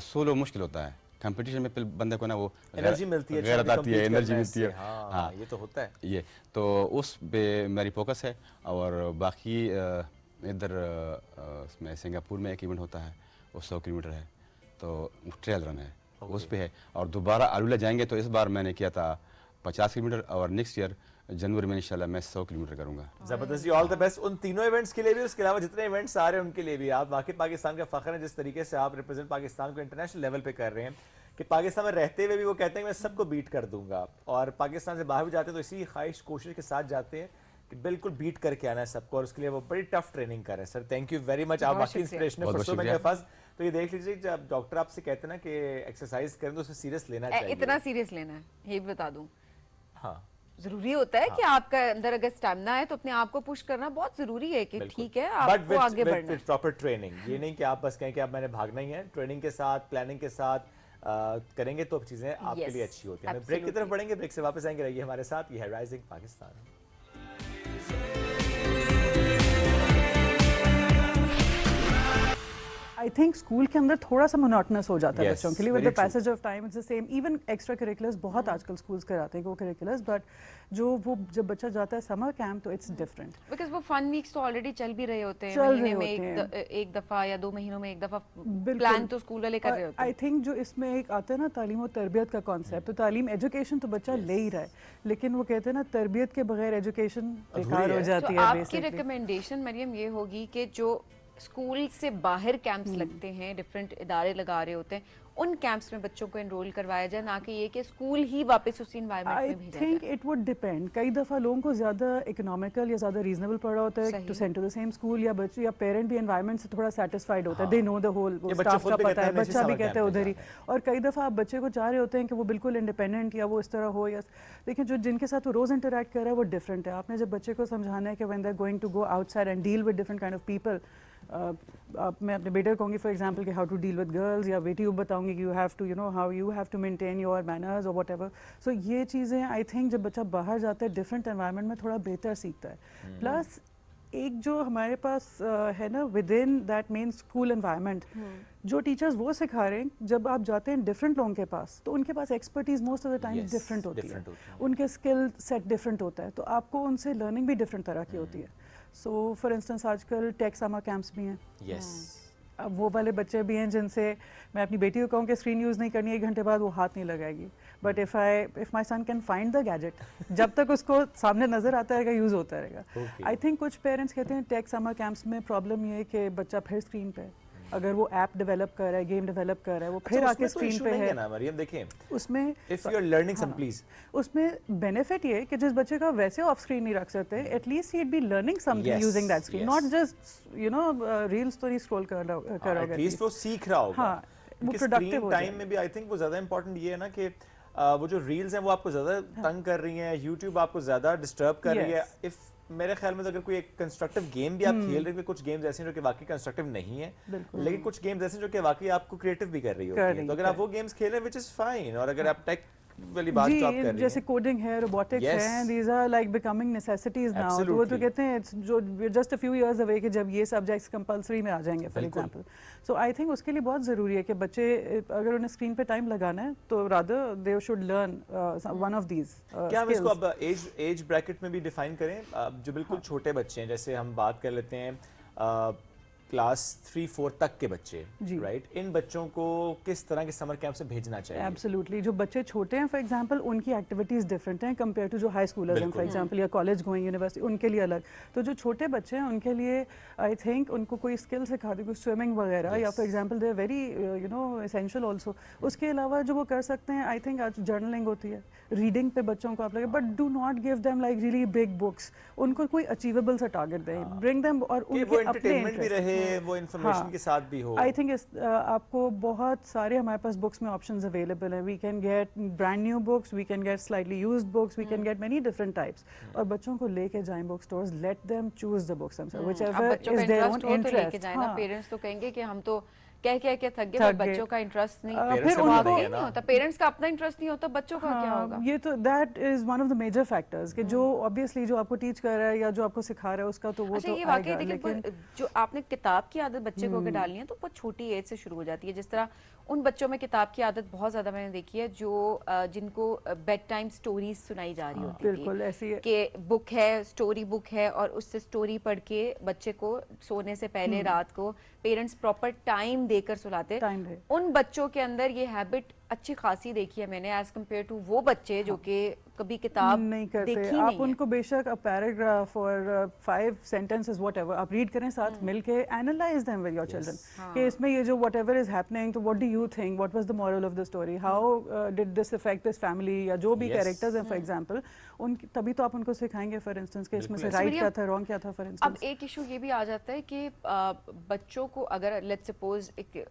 S8: सोलो मुश्किल होता है, कंपटीशन में फिर बंदे को ना वो
S2: एनर्जी मिलती है,
S8: गैरत आती है, एनर्जी मिलती है।
S2: हाँ, ये तो होता है।
S8: ये तो उस पे मेरी फोकस है। और बाकी इधर इसमें सिंगापुर में एक इवेंट होता है, वो 100 किलोमीटर है, तो ट्रेल रन है, उस पे है। और दोबारा आलूला जाएंगे तो इस बार मैंने किया था 50 किलोमीटर, और नेक्स्ट ईयर जनवरी में इंशाल्लाह मैं 100 किलोमीटर करूंगा।
S2: जबरदस्त जी, ऑल द बेस्ट उन तीनों इवेंट्स के लिए भी, उसके अलावा जितने इवेंट्स आ रहे हैं उनके लिए भी। आप वाकई पाकिस्तान का फख्र है जिस तरीके से आप रिप्रेजेंट पाकिस्तान को इंटरनेशनल लेवल पे कर रहे हैं, कि पाकिस्तान में रहते हुए भी वो कहते हैं कि मैं सबको बीट कर दूंगा, और पाकिस्तान से बाहर भी जाते हैं तो इसी ख्वाहिश कोशिश के साथ जाते हैं कि बिल्कुल बीट करके आना है सबको, और उसके लिए वो बड़ी टफ ट्रेनिंग कर रहे हैं। Sir thank you very much, आप
S1: बहुत
S2: वाकई
S1: शुक्रिया।
S2: इंस्पिरेशन
S8: बहुत
S2: फॉर सो
S8: शुक्रिया।
S2: Many of us. तो ये देख लीजिए, जब डॉक्टर आपसे कहते हैं ना कि एक्सरसाइज करें तो उसे सीरियस लेना चाहिए।
S1: इतना सीरियस लेना है, ये भी बता दूं,
S2: हाँ,
S1: जरूरी होता है कि आपका अंदर अगर स्टैमिना है तो अपने आप को पुश करना बहुत जरूरी है कि ठीक है आपको आगे बढ़ना है।
S2: प्रॉपर ट्रेनिंग, ये नहीं कि आप बस कहें कि अब मैंने भागना ही है, ट्रेनिंग के साथ, प्लानिंग के साथ करेंगे तो चीजें आपके
S1: Yes,
S2: लिए अच्छी होती हैं। ब्रेक की
S1: absolutely.
S2: तरफ बढ़ेंगे, ब्रेक से वापस आएंगे, रहिए हमारे साथ। ये है rising Pakistan.
S9: I think school के अंदर थोड़ा सा मोनोटनस हो जाता है
S2: Yes,
S9: बच्चों के लिए, with
S2: very
S9: the passage of time it's the same. Even extra curriculars बहुत आजकल स्कूल्स कराते हैं, को करिकुलर्स, बट वो जब बच्चा जाता है समर कैंप तो इट्स डिफरेंट।
S1: बिकॉज वो फन वीक्स तो ऑलरेडी चल भी रहे होते हैं,
S9: चल
S1: महीने
S9: रहे
S1: में
S9: होते हैं।
S1: एक दफा या 2 महीनों में एक दफा
S9: बिल्कुल।
S1: प्लान तो स्कूल वाले कर रहे होते
S9: आई
S1: हैं।
S9: थिंक जो इसमें एक आता है ना तालीम और तरबियत का कॉन्सेप्ट, तो तालीम एजुकेशन तो बच्चा ले ही रहा है, लेकिन वो कहते हैं ना तरबियत के बगैर एजुकेशन बेकार हो
S2: है।
S9: जाती
S1: तो
S9: है
S1: आपकी
S9: बेसिकली।
S1: रिकमेंडेशन मरियम ये होगी कि जो स्कूल से बाहर कैंप्स लगते हैं, डिफरेंट इदारे लगा रहे होते हैं, उन कैंप्स में बच्चों को एनरोल करवाया जाए, ना कि ये कि स्कूल ही वापस उसी एनवायरनमेंट
S9: आई
S1: में भेजा
S9: थिंक
S1: जाए।
S9: It would depend. कई दफ़ा लोगों को ज़्यादा इकोनॉमिकल या ज़्यादा रीजनेबल पड़ रहा होता है
S1: सही।
S9: To send to the same school, या बच्चे या पेरेंट भी एनवायरनमेंट से थोड़ा सेटिस्फाइड होता है, दे नो द होल,
S2: ये बच्चे
S9: स्टाफ
S2: खुद
S9: का
S2: भी
S9: पता
S2: कहते
S9: है,
S2: हैं,
S9: बच्चा भी
S2: हमें
S9: कहता है
S2: इसी
S9: उधर ही।
S2: summer
S9: और कई दफ़ा आप बच्चे को चाह रहे होते हैं कि वो बिल्कुल इंडिपेंडेंट या वो इस तरह हो, या लेकिन जो जिनके साथ वो रोज़ इंटरेक्ट कर रहा है वो डिफरेंट है। आपने जब बच्चे को समझाना है कि when they are going to go outside and deal with different kind of people, मैं अपने बेटे को कहूँगी फॉर एग्जांपल कि how to deal with girls, या बेटी को बताऊंगी कि you have to how you have to maintain your manners और व्हाटएवर। सो ये चीज़ें आई थिंक जब बच्चा बाहर जाता है डिफरेंट एनवायरनमेंट में थोड़ा बेहतर सीखता है। प्लस एक जो हमारे पास है ना with in that main school environment, जो टीचर्स वो सिखा रहे हैं, जब आप जाते हैं डिफरेंट लोगों के पास तो उनके पास expertise most of the time
S2: Yes,
S9: different होती
S2: different
S9: है,
S2: होती है।
S9: उनके स्किल सेट डिफरेंट होता है, तो आपको उनसे लर्निंग भी डिफरेंट तरह की होती है। सो फॉर इंस्टेंस आजकल टेक समर कैंप्स भी हैं,
S2: यस,
S9: अब वो वाले बच्चे भी हैं जिनसे मैं अपनी बेटी को कहूँ कि स्क्रीन यूज़ नहीं करनी, 1 घंटे बाद वो हाथ नहीं लगाएगी, but if my son can find the gadget, जब तक उसको सामने नज़र आता रहेगा यूज़ होता रहेगा।
S2: Okay.
S9: आई थिंक कुछ पेरेंट्स कहते हैं टेक समर कैंप्स में प्रॉब्लम ये है कि बच्चा फिर स्क्रीन पे है, अगर वो ऐप डेवलप कर रहा है, गेम डेवलप कर रहा है, वो फिर आके स्क्रीन पे है
S2: ना मरियम, देखें
S9: उसमें।
S2: If you are learning some please,
S9: उसमें बेनिफिट ये है कि जिस बच्चे का वैसे ऑफ स्क्रीन नहीं रख सकते, at least he be learning something
S2: Yes,
S9: using that screen,
S2: yes.
S9: Not just reels तो नहीं स्क्रॉल कर रहा
S2: एटलीस्ट वो सीख रहा होगा।
S9: हाँ, वो
S2: क्योंकि
S9: productive
S2: screen
S9: हो
S2: time
S9: जाएगा।
S2: में भी आई थिंक वो ज्यादा इंपॉर्टेंट ये है ना कि वो जो रील्स हैं वो आपको ज्यादा तंग कर रही हैं, यूट्यूब आपको ज्यादा डिस्टर्ब कर रही है।
S9: Yes.
S2: इफ मेरे ख्याल में तो अगर कोई एक कंस्ट्रक्टिव गेम भी आप खेल रहे हैं, कुछ गेम्स ऐसे हैं जो कि वाकई कंस्ट्रक्टिव नहीं है,
S9: बिल्कुल।
S2: लेकिन कुछ गेम्स ऐसे हैं जो कि वाकई आपको क्रिएटिव भी कर रही
S9: कर
S2: होती
S9: रही
S2: हैं, तो अगर आप वो गेम्स खेलें विच इज फाइन, और अगर आप टेक वाली बात जो आप कर रही
S9: जैसे
S2: हैं।
S9: कोडिंग है, रोबोटिक्स
S2: Yes.
S9: है, these are like becoming necessities now. तो वो तो
S2: Absolutely.
S9: कहते हैं जो just a few years away कि जब ये subjects compulsory में आ जाएंगे for
S2: बिल्कुल।
S9: example. So I think उसके लिए बहुत ज़रूरी है कि बच्चे अगर उन्हें स्क्रीन पे टाइम लगाना है तो rather they should learn one of these
S2: क्या हम इसको
S9: skills.
S2: अब एज ब्रैकेट में भी डिफाइन करें? जो बिल्कुल छोटे बच्चे हैं, जैसे हम बात कर लेते हैं क्लास 3-4 तक के बच्चे,
S9: जी।
S2: राइट, इन बच्चों को किस तरह के समर कैंप से भेजना चाहिए?
S9: एब्सोल्युटली, जो बच्चे छोटे हैं फॉर एग्जांपल उनकी एक्टिविटीज़ डिफरेंट हैं कंपेयर टू जो हाई स्कूलर्स हैं फॉर एग्जांपल या कॉलेज गोइंग यूनिवर्सिटी, उनके लिए अलग। तो जो छोटे बच्चे हैं उनके लिए आई थिंक उनको कोई स्किल सिखा दी, कोई स्विमिंग वगैरह या for example they are very you know essential also. उसके अलावा जो वो कर सकते हैं, आई थिंक आज जर्नलिंग होती है, रीडिंग पे बच्चों को आप लगे, but do not give them like really big books. उनको कोई अचीवेबल सा टारगेट दें, ब्रिंग देम, और
S2: कि वो
S9: उनके अपने
S2: एंटरटेनमेंट भी
S9: interest।
S2: रहे, वो इन्फॉर्मेशन के साथ भी हो।
S9: आई थिंक आपको बहुत सारे हमारे पास बुक्स में ऑप्शंस अवेलेबल हैं। We can get brand new books, we can get slightly used books, we can get many different types. और बच्चों को लेके जाएं book stores, let them choose the books
S1: अब
S9: व्हिचएवर
S1: बच्चों का
S9: इज देयर
S1: इंटरेस्ट
S9: ओन
S1: हो तो लेके
S9: इंटरेस्ट।
S1: जाए ना, पेरेंट्स तो कहेंगे कि हम तो कह के थक गए,
S9: थक
S1: पर
S9: गए।
S1: बच्चों का इंटरेस्ट नहीं,
S2: Parents
S9: फिर
S2: का
S9: उनको-
S2: बात है
S1: नहीं
S2: ना।
S1: होता, पेरेंट्स का अपना इंटरेस्ट नहीं होता, बच्चों का क्या होगा?
S9: ये तो that is one of the major factors कि जो ऑब्वियसली जो आपको टीच कर रहा है या जो आपको सिखा रहा है उसका तो वो
S1: अच्छा,
S9: तो
S1: ये वाकई
S9: आएगा,
S1: देखिए,
S9: लेकिन
S1: पर जो आपने किताब की आदत बच्चे को अगर डालनी है तो बहुत छोटी एज से शुरू हो जाती है। जिस तरह उन बच्चों में किताब की आदत बहुत ज्यादा मैंने देखी है जो जिनको बेड टाइम स्टोरीज सुनाई जा रही होती
S9: बिल्कुल ऐसी है।
S1: कि बुक है, स्टोरी बुक है, और उससे स्टोरी पढ़ के बच्चे को सोने से पहले रात को पेरेंट्स प्रॉपर टाइम देकर सुलाते।
S9: टाइम दे।
S1: उन बच्चों के अंदर ये हैबिट अच्छी खासी देखी है मैंने, एज कम्पेयर टू वो बच्चे जो कि कभी किताब
S9: नहीं करते।
S1: देखी
S9: आप
S1: नहीं है।
S9: उनको बेशक अ पैराग्राफ और 5 sentences व्हाटएवर आप रीड करें साथ मिलके, analyse them with your children कि इसमें ये जो व्हाटएवर इज हैपनिंग, तो what do you think, what was the moral of the story, how did this affect this family, या जो भी
S2: Yes.
S9: कैरेक्टर्स हैं फॉर एग्जांपल, उन तभी तो आप उनको सिखाएंगे फॉर इंस्टेंस कि इसमें से
S2: बिल्कुल
S9: राइट
S1: ऐसे।
S9: क्या था, रॉन्ग क्या था फॉर
S1: अब
S9: इंस्टेंस।
S1: एक इशू ये भी आ जाता है कि बच्चों को अगर लेट्स सपोज एक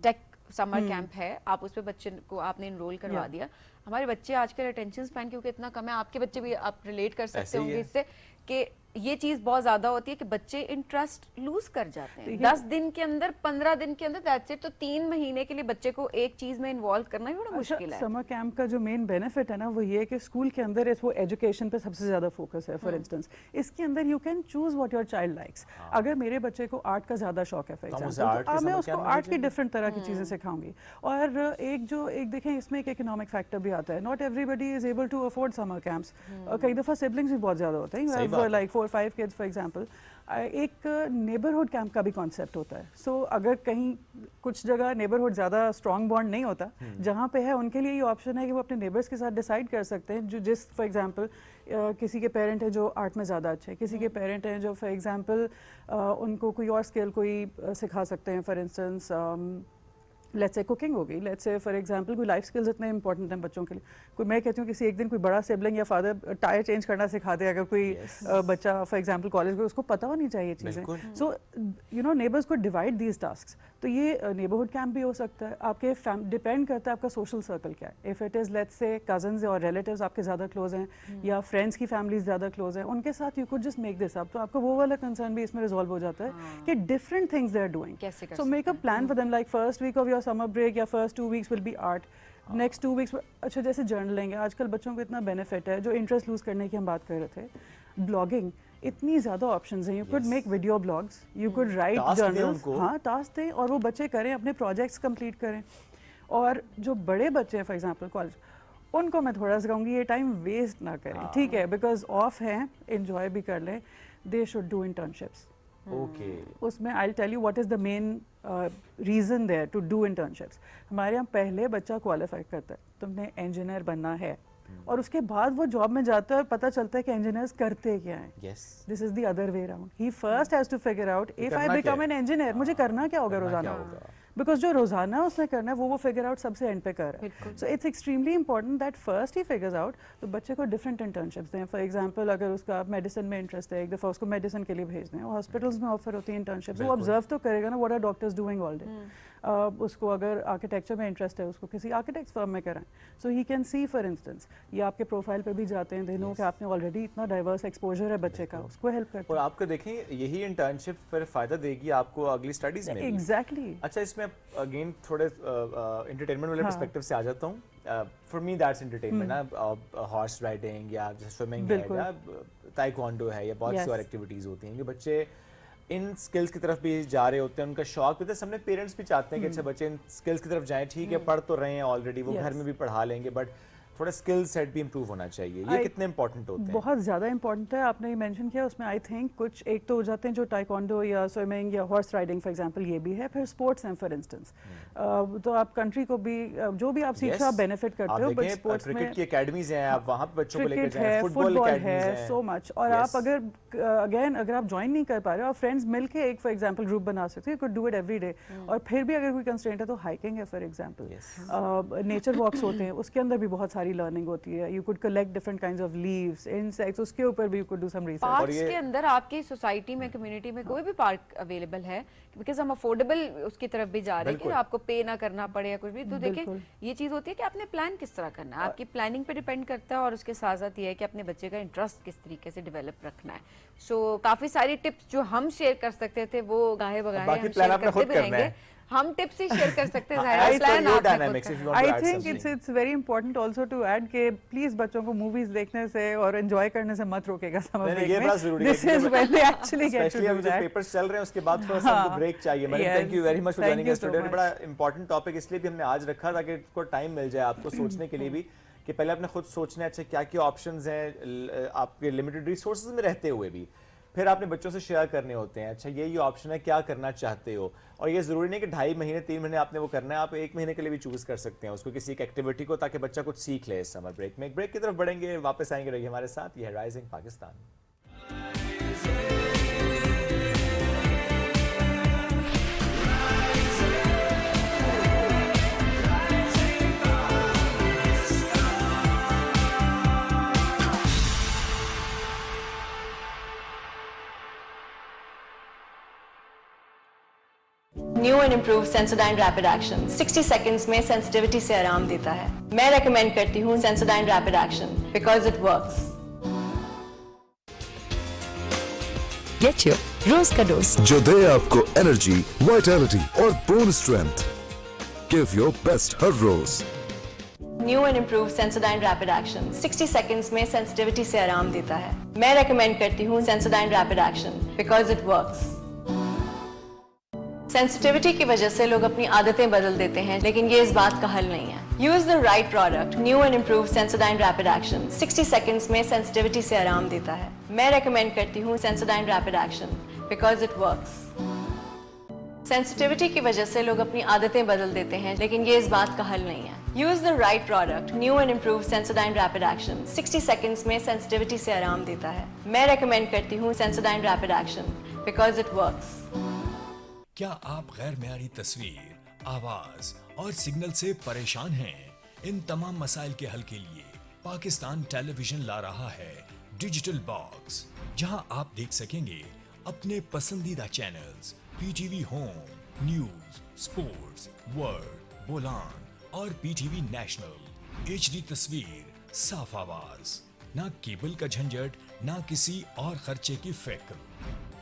S1: टेक समर कैंप है, आप उस पे बच्चे को आपने इनरोल करवा
S9: Yeah.
S1: दिया। हमारे बच्चे आजकल अटेंशन स्पैन क्योंकि इतना कम है, आपके बच्चे भी आप रिलेट कर
S2: ऐसे
S1: सकते
S2: ही
S1: होंगे
S2: है।
S1: इससे कि ये चीज बहुत ज्यादा होती है कि बच्चे इंटरेस्ट लूज कर जाते हैं।
S9: देखिए-
S1: 10 दिन के अंदर, 15 दिन के अंदर, दैट्स इट। तो 3 महीने के लिए बच्चे को एक चीज में इन्वॉल्व करना ही बड़ा मुश्किल है।
S9: समर कैंप का जो मेन बेनिफिट है ना वो ये है कि स्कूल के अंदर इस वो एजुकेशन पे सबसे ज्यादा फोकस है। फॉर इंस्टेंस इसके अंदर you can choose what your child likes. अगर मेरे बच्चे को आर्ट का ज्यादा शौक है फॉर
S2: तो हम उसे
S9: एग्जांपल,
S2: art
S9: तो
S2: के
S9: अब मैं
S2: summer
S9: उसको
S2: camp में
S9: आर्ट की
S2: भेजेंगे।
S9: डिफरेंट तरह की चीजें सिखाऊंगी। और एक देखें इसमें एक इकोनॉमिक फैक्टर भी आता है। Not everybody is able to afford summer camps. कई दफा सिबलिंग्स भी बहुत ज्यादा होते
S2: सही
S9: हैं,
S2: बात है।
S9: Like 4-5 kids for example. एक नेबरहुड कैंप का भी कॉन्सेप्ट होता है। सो अगर कहीं कुछ जगह नेबरहुड ज़्यादा स्ट्रॉन्ग बॉन्ड नहीं होता, जहाँ पे है उनके लिए ये ऑप्शन है कि वो अपने नेबर्स के साथ डिसाइड कर सकते हैं, जो जिस फॉर एग्जांपल किसी के पेरेंट हैं जो आर्ट में ज़्यादा अच्छे हैं, किसी के पेरेंट हैं जो फॉर एग्जांपल उनको कोई और स्किल कोई सिखा सकते हैं। For instance let's say cooking हो गई, लेट्स से फॉर एग्जांपल कोई लाइफ स्किल्स इतने इंपॉर्टेंट हैं बच्चों के लिए। कोई मैं कहती हूँ किसी एक दिन कोई बड़ा सिबलिंग या फादर टायर चेंज करना सिखा दे, अगर कोई बच्चा फॉर एग्जांपल कॉलेज में, उसको पता होनी चाहिए चीज़ें। सो यू नो नेबर्स को डिवाइड दीज टास्क। तो ये नेबरहुड कैंप भी हो सकता है। आपके डिपेंड करता है आपका सोशल सर्कल क्या है। If it is let's say cousins और रिलेटिव्स आपके ज़्यादा क्लोज हैं या फ्रेंड्स की फैमिलीज ज़्यादा क्लोज हैं, उनके साथ you could just make this up. तो आपका वो वाला कंसर्न भी इसमें रिजॉल्व हो जाता है कि different things they are doing.
S1: कैसे कर
S9: so make a plan for them, like first week of your summer break या first 2 weeks will be art, next 2 weeks। अच्छा, जैसे जर्नलिंग है, आजकल बच्चों को इतना बेनिफिट है, जो इंटरेस्ट लूज करने की हम बात कर रहे थे। ब्लॉगिंग, इतनी ज़्यादा ऑप्शंस हैं। You could make video blogs, you could write
S2: Task दें
S9: जर्नल्स।
S2: उनको।
S9: हाँ, टास्क दें और वो बच्चे करें, अपने प्रोजेक्ट्स कंप्लीट करें। और जो बड़े बच्चे हैं फॉर एग्जांपल कॉलेज, उनको मैं थोड़ा सा कहूँगी ये टाइम वेस्ट ना करें, ठीक है, बिकॉज ऑफ हैं, इंजॉय भी कर लें। They should do internships.
S2: Okay,
S9: उसमें I tell you what is the main reason there to do internships. हमारे यहाँ पहले बच्चा क्वालिफाई करता है, तुमने इंजीनियर बनना है, और उसके बाद वो जॉब में जाता है और पता चलता है कि इंजीनियर्स करते क्या हैं।
S2: Yes,
S9: this is the other way around. He first has to figure out if I
S2: करना क्या
S9: बिकम
S2: है?
S9: एन इंजीनियर, मुझे करना क्या होगा
S2: करना
S9: रोजाना,
S2: क्या होगा?
S9: बिकॉज जो रोजाना उसने करना है वो फिगर आउट सबसे एंड पे कर रहा है। So it's extremely important that first he figures out. तो बच्चे को डिफरेंट इंटर्नशिप्स दें। फॉर एग्जांपल अगर उसका मेडिसिन में इंटरेस्ट है, एक दफ़ा उसको मेडिसिन के लिए भेज दें। हॉस्पिटल्स में ऑफर होती है इंटर्नशिप्स, वो ऑब्जर्व तो करेगा ना what are doctors doing all day. उसको अगर आर्किटेक्चर में इंटरेस्ट है, उसको किसी आर्किटेक्ट फर्म में कराएं, so he can see for instance. ये आपके प्रोफाइल पे भी जाते हैं, दिनों कि आपने ऑलरेडी इतना डाइवर्स एक्सपोजर है बच्चे का, उसको हेल्प करते
S2: और
S9: हैं।
S2: आपको देखें यही इंटर्नशिप फिर फायदा देगी आपको अगली स्टडीज में भी।
S9: एग्जैक्टली।
S2: अच्छा, इसमें मैं अगेन थोड़े एंटरटेनमेंट वाले पर्सपेक्टिव से आ जाता हूँ। फॉर मी दैट्स एंटरटेनमेंट ना, हॉर्स राइडिंग या स्विमिंग है या ताइक्वांडो है या बहुत सी और एक्टिविटीज़ होती हैं कि बच्चे इन स्किल्स की तरफ भी जा रहे होते हैं, उनका शौक भी होता है। सबने पेरेंट्स भी चाहते हैं कि अच्छा बच्चे इन स्किल्स की तरफ जाएं, ठीक है पढ़ तो रहे हैं ऑलरेडी, वो घर में भी पढ़ा लेंगे, बट थोड़ा स्किल सेट भी इंप्रूव होना चाहिए। ये कितने इंपॉर्टेंट होते हैं?
S9: बहुत ज़्यादा इंपॉर्टेंट है। आपने ये मेंशन किया, उसमें आई थिंक कुछ एक तो हो जाते हैं जो टाइकोंडो या स्विमिंग या हॉर्स राइडिंग फॉर एग्जांपल, ये भी है। फिर स्पोर्ट्स हैं फॉर इंस्टेंस, तो आप कंट्री को भी जो भी आप सीख रहे हो आप बेनिफिट करते हो, बट स्पोर्ट्स में
S2: क्रिकेट की एकेडमीज हैं, आप वहां पे बच्चों को लेकर
S9: क्रिकेट
S2: जाएं,
S9: है,
S2: फुटबॉल
S9: है, सो मच। और आप अगर अगेन अगर आप ज्वाइन नहीं कर पा रहे हो, आप फ्रेंड्स मिलके एक फॉर एग्जांपल ग्रुप बना सकते हो, you could do it every day. और फिर भी अगर कोई कंस्ट्रेंट है तो हाइकिंग है फॉर एग्जांपल, नेचर वॉक्स होते हैं, उसके अंदर भी बहुत सारी लर्निंग होती है। You could collect different kinds of leaves, insects, उसके ऊपर भी you could do some research.
S1: Parks के अंदर आपकी सोसाइटी में, कम्युनिटी में कोई भी पार्क अवेलेबल है, बिकॉज हम अफोर्डेबल उसकी तरफ भी जा रहे हैं कि आपको पे ना करना पड़े या कुछ भी। तो देखिए ये चीज होती है कि आपने प्लान किस तरह करना है, आपकी प्लानिंग पे डिपेंड करता है, और उसके साथ साथ ये है कि अपने बच्चे का इंटरेस्ट किस तरीके से डेवलप रखना है। सो काफी सारी टिप्स जो हम शेयर कर सकते थे वो गाहे बगाहे हम शेयर करते भी रहेंगे। हम टिप्स ही शेयर कर सकते हैं।
S9: I think it's very important also to add कि प्लीज बच्चों को मूवीज देखने से और एंजॉय करने से मत रोकेगा समर ब्रेक में। This is when they actually get to do that.
S2: Papers चल रहे हैं, उसके बाद थोड़ा सा हमको ब्रेक चाहिए। Madam thank you very much for joining us today. बड़ा इंपॉर्टेंट टॉपिक इसलिए भी हमने आज रखा ताकि को टाइम मिल जाए आपको सोचने के लिए भी, कि पहले आपने खुद सोचना है अच्छा क्या क्या ऑप्शंस हैं आपके लिमिटेड रिसोर्सेज में रहते हुए भी, फिर आपने बच्चों से शेयर करने होते हैं अच्छा ये ऑप्शन है, क्या करना चाहते हो। और ये जरूरी नहीं कि 2.5 महीने 3 महीने आपने वो करना है, आप 1 महीने के लिए भी चूज कर सकते हैं उसको, किसी एक एक्टिविटी को, ताकि बच्चा कुछ सीख ले इस समर ब्रेक में। एक ब्रेक की तरफ बढ़ेंगे, वापस आएंगे, रहिए हमारे साथ। ये है rising Pakistan.
S10: New and improve Sensodyne rapid action 60 seconds में सेंसिटिविटी से आराम देता है। मैं रेकमेंड करती हूँ Sensodyne rapid action because it works.
S11: Get your रोज का डोज
S12: जो दे आपको एनर्जी, वाइटैलिटी और bone strength. Give your best हर रोज।
S10: New and improve Sensodyne rapid action 60 seconds में सेंसिटिविटी से आराम देता है। मैं रेकमेंड करती हूँ Sensodyne rapid action because it works. Sensitivity की वजह से लोग अपनी आदतें बदल देते हैं, लेकिन ये इस बात का हल नहीं है। Use the right product. New and improve Sensodyne rapid action 60 seconds में सेंसिटिविटी से आराम देता है। मैं रेकमेंड करती हूँ Sensodyne rapid action because it works. Sensitivity की वजह से लोग अपनी आदतें बदल देते हैं, लेकिन ये इस बात का हल नहीं है। Use the right product. New and improve Sensodyne rapid action 60 seconds में सेंसिटिविटी से आराम देता है। मैं रेकमेंड करती हूँ Sensodyne rapid action because it works.
S13: क्या आप गैर मेयारी तस्वीर, आवाज और सिग्नल से परेशान हैं? इन तमाम मसाइल के हल के लिए पाकिस्तान टेलीविजन ला रहा है डिजिटल बॉक्स, जहां आप देख सकेंगे अपने पसंदीदा channels, PTV home, news, sports, world, Bolan और पीटीवी नेशनल। HD तस्वीर, साफ आवाज, ना केबल का झंझट, ना किसी और खर्चे की फिक्र।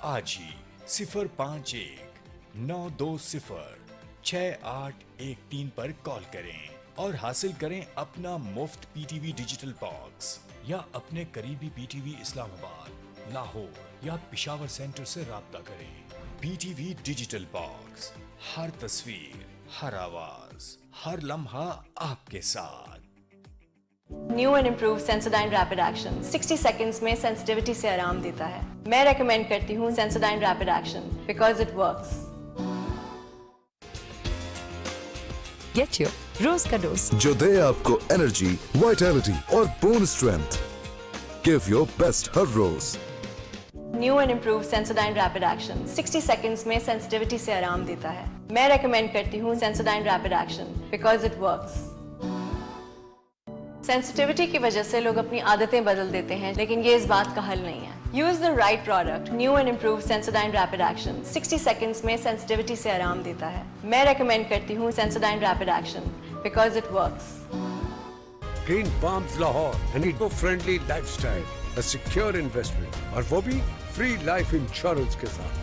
S13: आज ही 051-920-6813 पर कॉल करें और हासिल करें अपना मुफ्त पीटीवी डिजिटल बॉक्स, या अपने करीबी पीटीवी इस्लामाबाद, लाहौर या पिशावर सेंटर से राब्ता करें। पीटीवी डिजिटल बॉक्स, हर तस्वीर, हर आवाज, हर लम्हा आपके साथ।
S10: New and improve Sensodyne rapid action 60 seconds में सेंसिटिविटी से आराम देता है। मैं रेकमेंड करती हूँ Sensodyne rapid action because it works.
S11: Get your रोज का डोज
S12: जो दे आपको एनर्जी, वाइटैलिटी और bone strength. Give your best हर रोज।
S10: New and improve Sensodyne rapid action 60 seconds में सेंसिटिविटी से आराम देता है। मैं रेकमेंड करती हूँ Sensodyne rapid action because it works. Sensitivity की वजह से लोग अपनी आदतें बदल देते हैं, लेकिन ये इस बात का हल नहीं है। Use the right product. New and improve Sensodyne rapid action 60 seconds में सेंसिटिविटी से आराम देता है। मैं रेकमेंड करती हूँ Sensodyne rapid action because it works.
S14: Green palms Lahore, an eco-friendly lifestyle, a secure investment, और वो भी फ्री लाइफ इंश्योरेंस के साथ।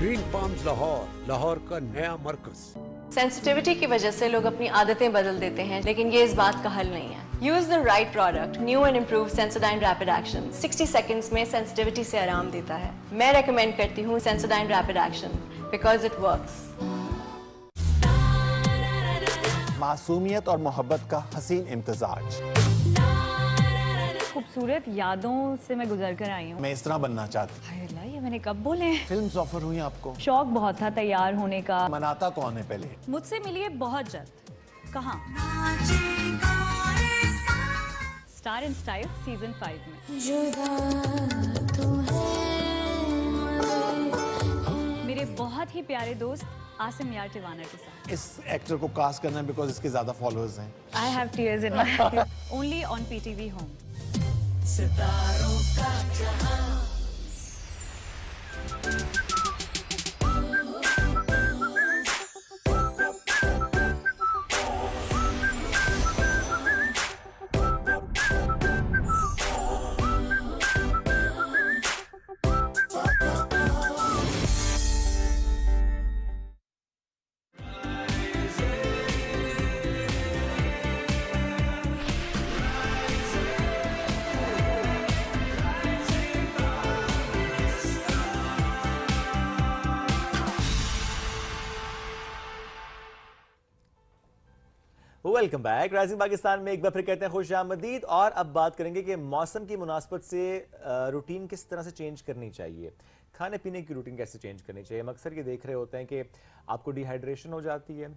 S14: ग्रीन पाम्स लाहौर, लाहौर का नया मरकज।
S10: सेंसिटिविटी की वजह से लोग अपनी आदतें बदल देते हैं, लेकिन ये इस बात का हल नहीं है। Use the right product, new and improve Sensodyne rapid action 60 seconds में सेंसिटिविटी से आराम देता है। मैं रेकमेंड करती हूँ Sensodyne rapid action because it works.
S15: मासूमियत और मोहब्बत का हसीन इम्तिजाज।
S16: खूबसूरत यादों से मैं गुजर कर आई हूँ।
S15: मैं इस तरह बनना चाहती हूँ।
S16: हाय अल्लाह, ये मैंने कब बोले?
S15: फिल्म्स ऑफर हुई आपको?
S16: शौक बहुत था तैयार होने का।
S15: मनाता कौन है पहले?
S16: मुझसे मिलिए बहुत जल्द। कहाँ? स्टार इन स्टाइल सीजन 5 में। मेरे बहुत ही प्यारे दोस्त आसिम यार टिवाना के साथ।
S15: इस एक्टर को कास्ट करना है बिकॉज इसके ज्यादा फॉलोअर्स हैं।
S16: I have tears in my eyes. Only on PTV home.
S17: सितारों का जहां।
S2: Welcome back. राइजिंग पाकिस्तान में एक बार फिर कहते हैं खुश आमदीद। और अब बात करेंगे कि मौसम की मुनासबत से रूटीन किस तरह से चेंज करनी चाहिए, खाने पीने की रूटीन कैसे चेंज करनी चाहिए। हम अक्सर ये देख रहे होते हैं कि आपको डिहाइड्रेशन हो जाती है,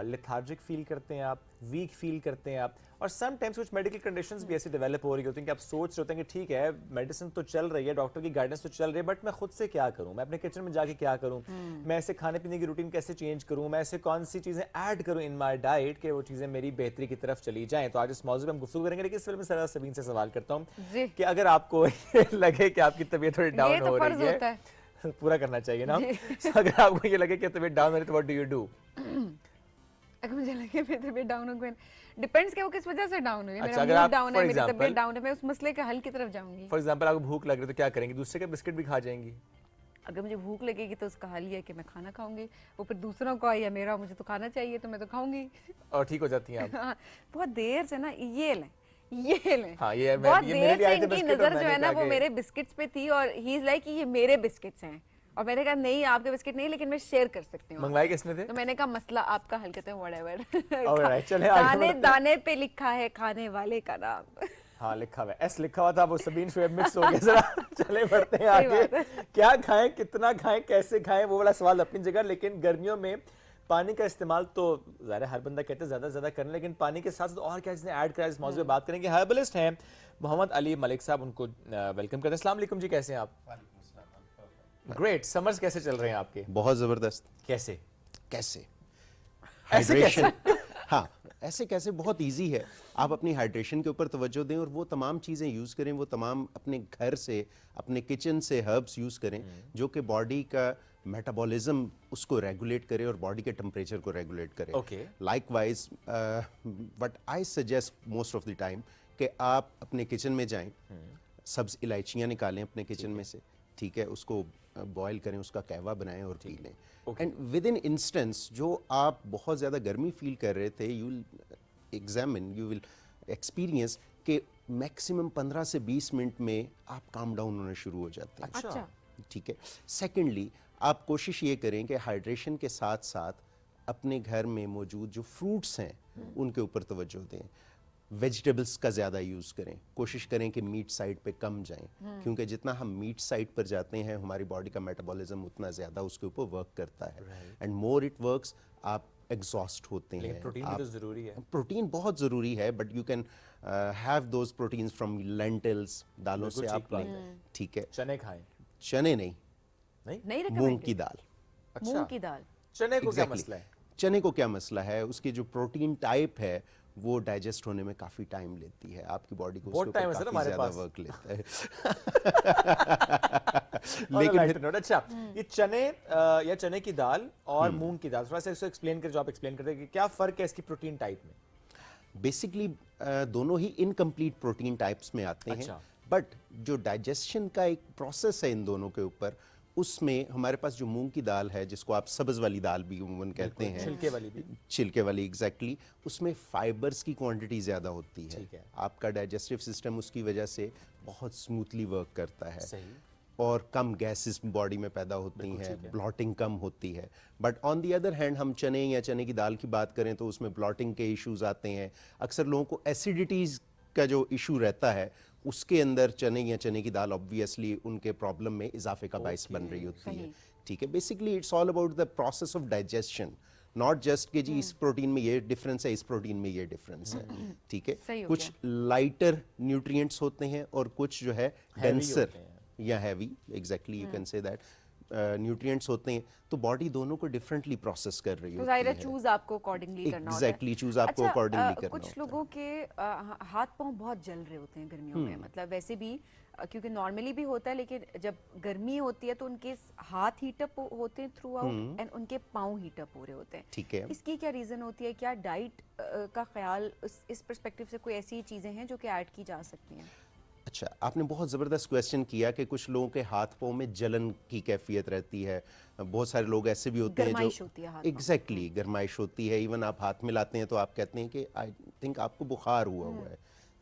S2: लेथार्जिक फील करते हैं आप, वीक फील करते हैं आप, और समटाइम्स कुछ मेडिकल कंडीशंस भी ऐसे डेवलप हो रही होती हैं कि आप सोच रहे होते हैं कि ठीक है मेडिसिन तो चल रही है, डॉक्टर की गाइडेंस तो चल रही है, बट मैं खुद से क्या करूं, मैं अपने किचन में जाके क्या करूं, मैं ऐसे खाने पीने की रूटीन कैसे चेंज करूं, मैं ऐसे कौन सी चीज़ें ऐड करूं इन माई डाइट कि वो चीज़ें मेरी बेहतरी की तरफ चली जाएँ। तो आज इस मौजूद में हम गुफ्तगू करेंगे। लेकिन इस फिल्म में सरा सबीन से सवाल करता हूँ कि अगर आपको लगे कि आपकी तबीयत थोड़ी डाउन हो रही है, पूरा करना चाहिए ना, अगर आपको ये लगे कि तबीयत डाउन हो रही है तो व्हाट डू यू डू?
S1: अगर मुझे लगे मेरी तबीयत डाउन हो गई, डिपेंड्स कि वो किस वजह से डाउन हुई।
S2: अच्छा,
S1: मेरा मूड डाउन है, मेरी तबीयत डाउन है, मैं उस मसले के हल की तरफ जाऊंगी।
S2: फॉर एग्जांपल आपको भूख लग रही है तो क्या करेंगी? दूसरे के बिस्किट भी खा जाएंगी?
S1: अगर मुझे भूख लगेगी तो उसका हल ये है कि मैं खाना खाऊंगी। वो फिर दूसरों का या मेरा, मुझे तो खाना चाहिए तो मैं तो खाऊंगी
S2: और ठीक हो जाती हैं आप।
S1: हाँ, बहुत देर से ना ये लें
S2: हाँ, ये
S1: बहुत देर से इनकी नजर जो है ना वो मेरे बिस्किट्स पे थी और ही इज लाइक ये मेरे बिस्किट्स हैं, और मैंने कहा नहीं आपके बिस्किट नहीं, लेकिन मैं शेयर कर सकती हूँ।
S2: मंगवाए किसने थे?
S1: तो मैंने कहा मसला आपका हल करते हैं, व्हाटएवर।
S2: ऑलराइट, चले
S1: दाने दाने पे लिखा है खाने वाले का नाम।
S2: हाँ, लिखा हुआ है, एस लिखा हुआ था, वो सबीन शुएब मिक्स हो गया। जरा चले बढ़ते हैं आगे। क्या खाएं, कितना खाएं, कैसे खाएं, वो वाला सवाल अपनी जगह। लेकिन गर्मियों में पानी का इस्तेमाल तो ज़ाहिर हर बंदा कहते हैं ज़्यादा से ज़्यादा करना, लेकिन पानी के साथ और क्या चीज़ें ऐड करें, इस मौजूद में बात करेंगे। हर्बलिस्ट हैं मोहम्मद अली मलिक साहब, उनको वेलकम करते हैं। अस्सलाम वालेकुम जी, कैसे हैं आप? ग्रेट। समर्स कैसे चल रहे हैं आपके?
S18: बहुत ज़बरदस्त।
S2: कैसे
S18: कैसे
S2: हाइड्रेशन?
S18: हाँ, ऐसे कैसे बहुत इजी है। आप अपनी हाइड्रेशन के ऊपर तवज्जो दें और वो तमाम चीज़ें यूज़ करें, वो तमाम अपने घर से, अपने किचन से हर्ब्स यूज़ करें जो कि बॉडी का मेटाबॉलिज्म उसको रेगुलेट करे और बॉडी के टेम्परेचर को रेगुलेट करे।
S2: Okay.
S18: Likewise what I suggest most of the time कि आप अपने किचन में जाएं, सब्ज़ इलायचियाँ निकालें अपने किचन में से, ठीक है, उसको बॉयल करें, उसका कहवा बनाएं और पी लें। एंड विद इन इंस्टेंस जो आप बहुत ज़्यादा गर्मी फील कर रहे थे, you will examine, you will experience कि मैक्सिमम 15 से 20 मिनट में आप काम डाउन होने शुरू हो जाते हैं।
S1: अच्छा,
S18: ठीक है। सेकेंडली, आप कोशिश ये करें कि हाइड्रेशन के साथ साथ अपने घर में मौजूद जो फ्रूट्स हैं उनके ऊपर तवज्जो दें। वेजिटेबल्स का ज़्यादा यूज़ करें, कोशिश करें कि मीट साइड पे कम जाएं, क्योंकि जितना हम मीट साइड पर जाते हैं हमारी बॉडी का मेटाबॉलिज्म उतना ज़्यादा उसके ऊपर वर्क करता है, एंड मोर इट वर्क्स आप एग्जॉस्ट होते हैं।
S2: प्रोटीन भी तो ज़रूरी है।
S18: प्रोटीन बहुत ज़रूरी है, but you can have those proteins from lentils, दालों से आप लें, ठीक है।
S2: चने खाएं?
S18: चने नहीं, मूंग की दाल।
S2: अच्छा,
S1: मूंग की दाल।
S2: चने को क्या मसला है?
S18: चने को क्या मसला है? उसकी जो प्रोटीन टाइप है वो डाइजेस्ट होने में काफी टाइम लेती है, आपकी बॉडी को उसके ऊपर काफी ज्यादा वर्क लेता है।
S2: लेकिन फिर अच्छा, ये चने या चने की दाल और मूंग की दाल, थोड़ा सा इसको एक्सप्लेन कर, जो आप एक्सप्लेन करते हैं कि क्या फर्क है इसकी प्रोटीन टाइप में?
S18: बेसिकली दोनों ही इनकम्प्लीट प्रोटीन टाइप्स में आते हैं, बट जो डाइजेशन का एक प्रोसेस है इन दोनों के ऊपर, उसमें हमारे पास जो मूंग की दाल है, जिसको आप सब्ज़ वाली दाल भी उमूमन कहते हैं,
S2: छिलके वाली भी,
S18: छिलके वाली एग्जैक्टली, उसमें फाइबर्स की क्वांटिटी ज़्यादा होती है। आपका डाइजेस्टिव सिस्टम उसकी वजह से बहुत स्मूथली वर्क करता है।
S2: सही।
S18: और कम गैसेस बॉडी में पैदा होती हैं, ब्लॉटिंग कम होती है। But on the other hand हम चने या चने की दाल की बात करें तो उसमें ब्लॉटिंग के इश्यूज आते हैं। अक्सर लोगों को एसिडिटीज़ का जो इशू रहता है, उसके अंदर चने या चने की दाल ऑब्वियसली उनके प्रॉब्लम में इजाफे का बायस बन रही होती है। ठीक है, basically it's all about the process of digestion, not just कि जी इस प्रोटीन में ये डिफरेंस है, इस प्रोटीन में ये डिफरेंस है। ठीक है, कुछ लाइटर न्यूट्रिएंट्स होते हैं और कुछ जो है डेंसर या heavy, exactly you can say that, nutrients होते हैं। तो बॉडी दोनों को डिफरेंटली प्रोसेस कर रही होती है।
S1: चूज आपको अकॉर्डिंगली करना होता है।
S18: एग्जैक्टली, चूज आपको अकॉर्डिंगली करना
S1: कुछ
S18: होता है।
S1: लोगों के हाथ पांव बहुत जल रहे होते हैं गर्मियों में, मतलब वैसे भी क्योंकि नॉर्मली भी होता है, लेकिन जब गर्मी होती है तो उनके हाथ हीट अप होते हैं थ्रू आउट एंड उनके पाँव हीट अप हो रहे होते हैं।
S18: ठीक है,
S1: इसकी क्या रीजन होती है? क्या डाइट का ख्याल इस पर्सपेक्टिव से कोई ऐसी चीजें हैं जो कि ऐड की जा सकती हैं?
S18: अच्छा, आपने बहुत ज़बरदस्त क्वेश्चन किया कि कुछ लोगों के हाथ पाँव में जलन की कैफियत रहती है। बहुत सारे लोग ऐसे भी होते हैं जो एग्जैक्टली गरमाइश होती है। इवन आप हाथ में लाते हैं तो आप कहते हैं कि आई थिंक आपको बुखार हुआ है।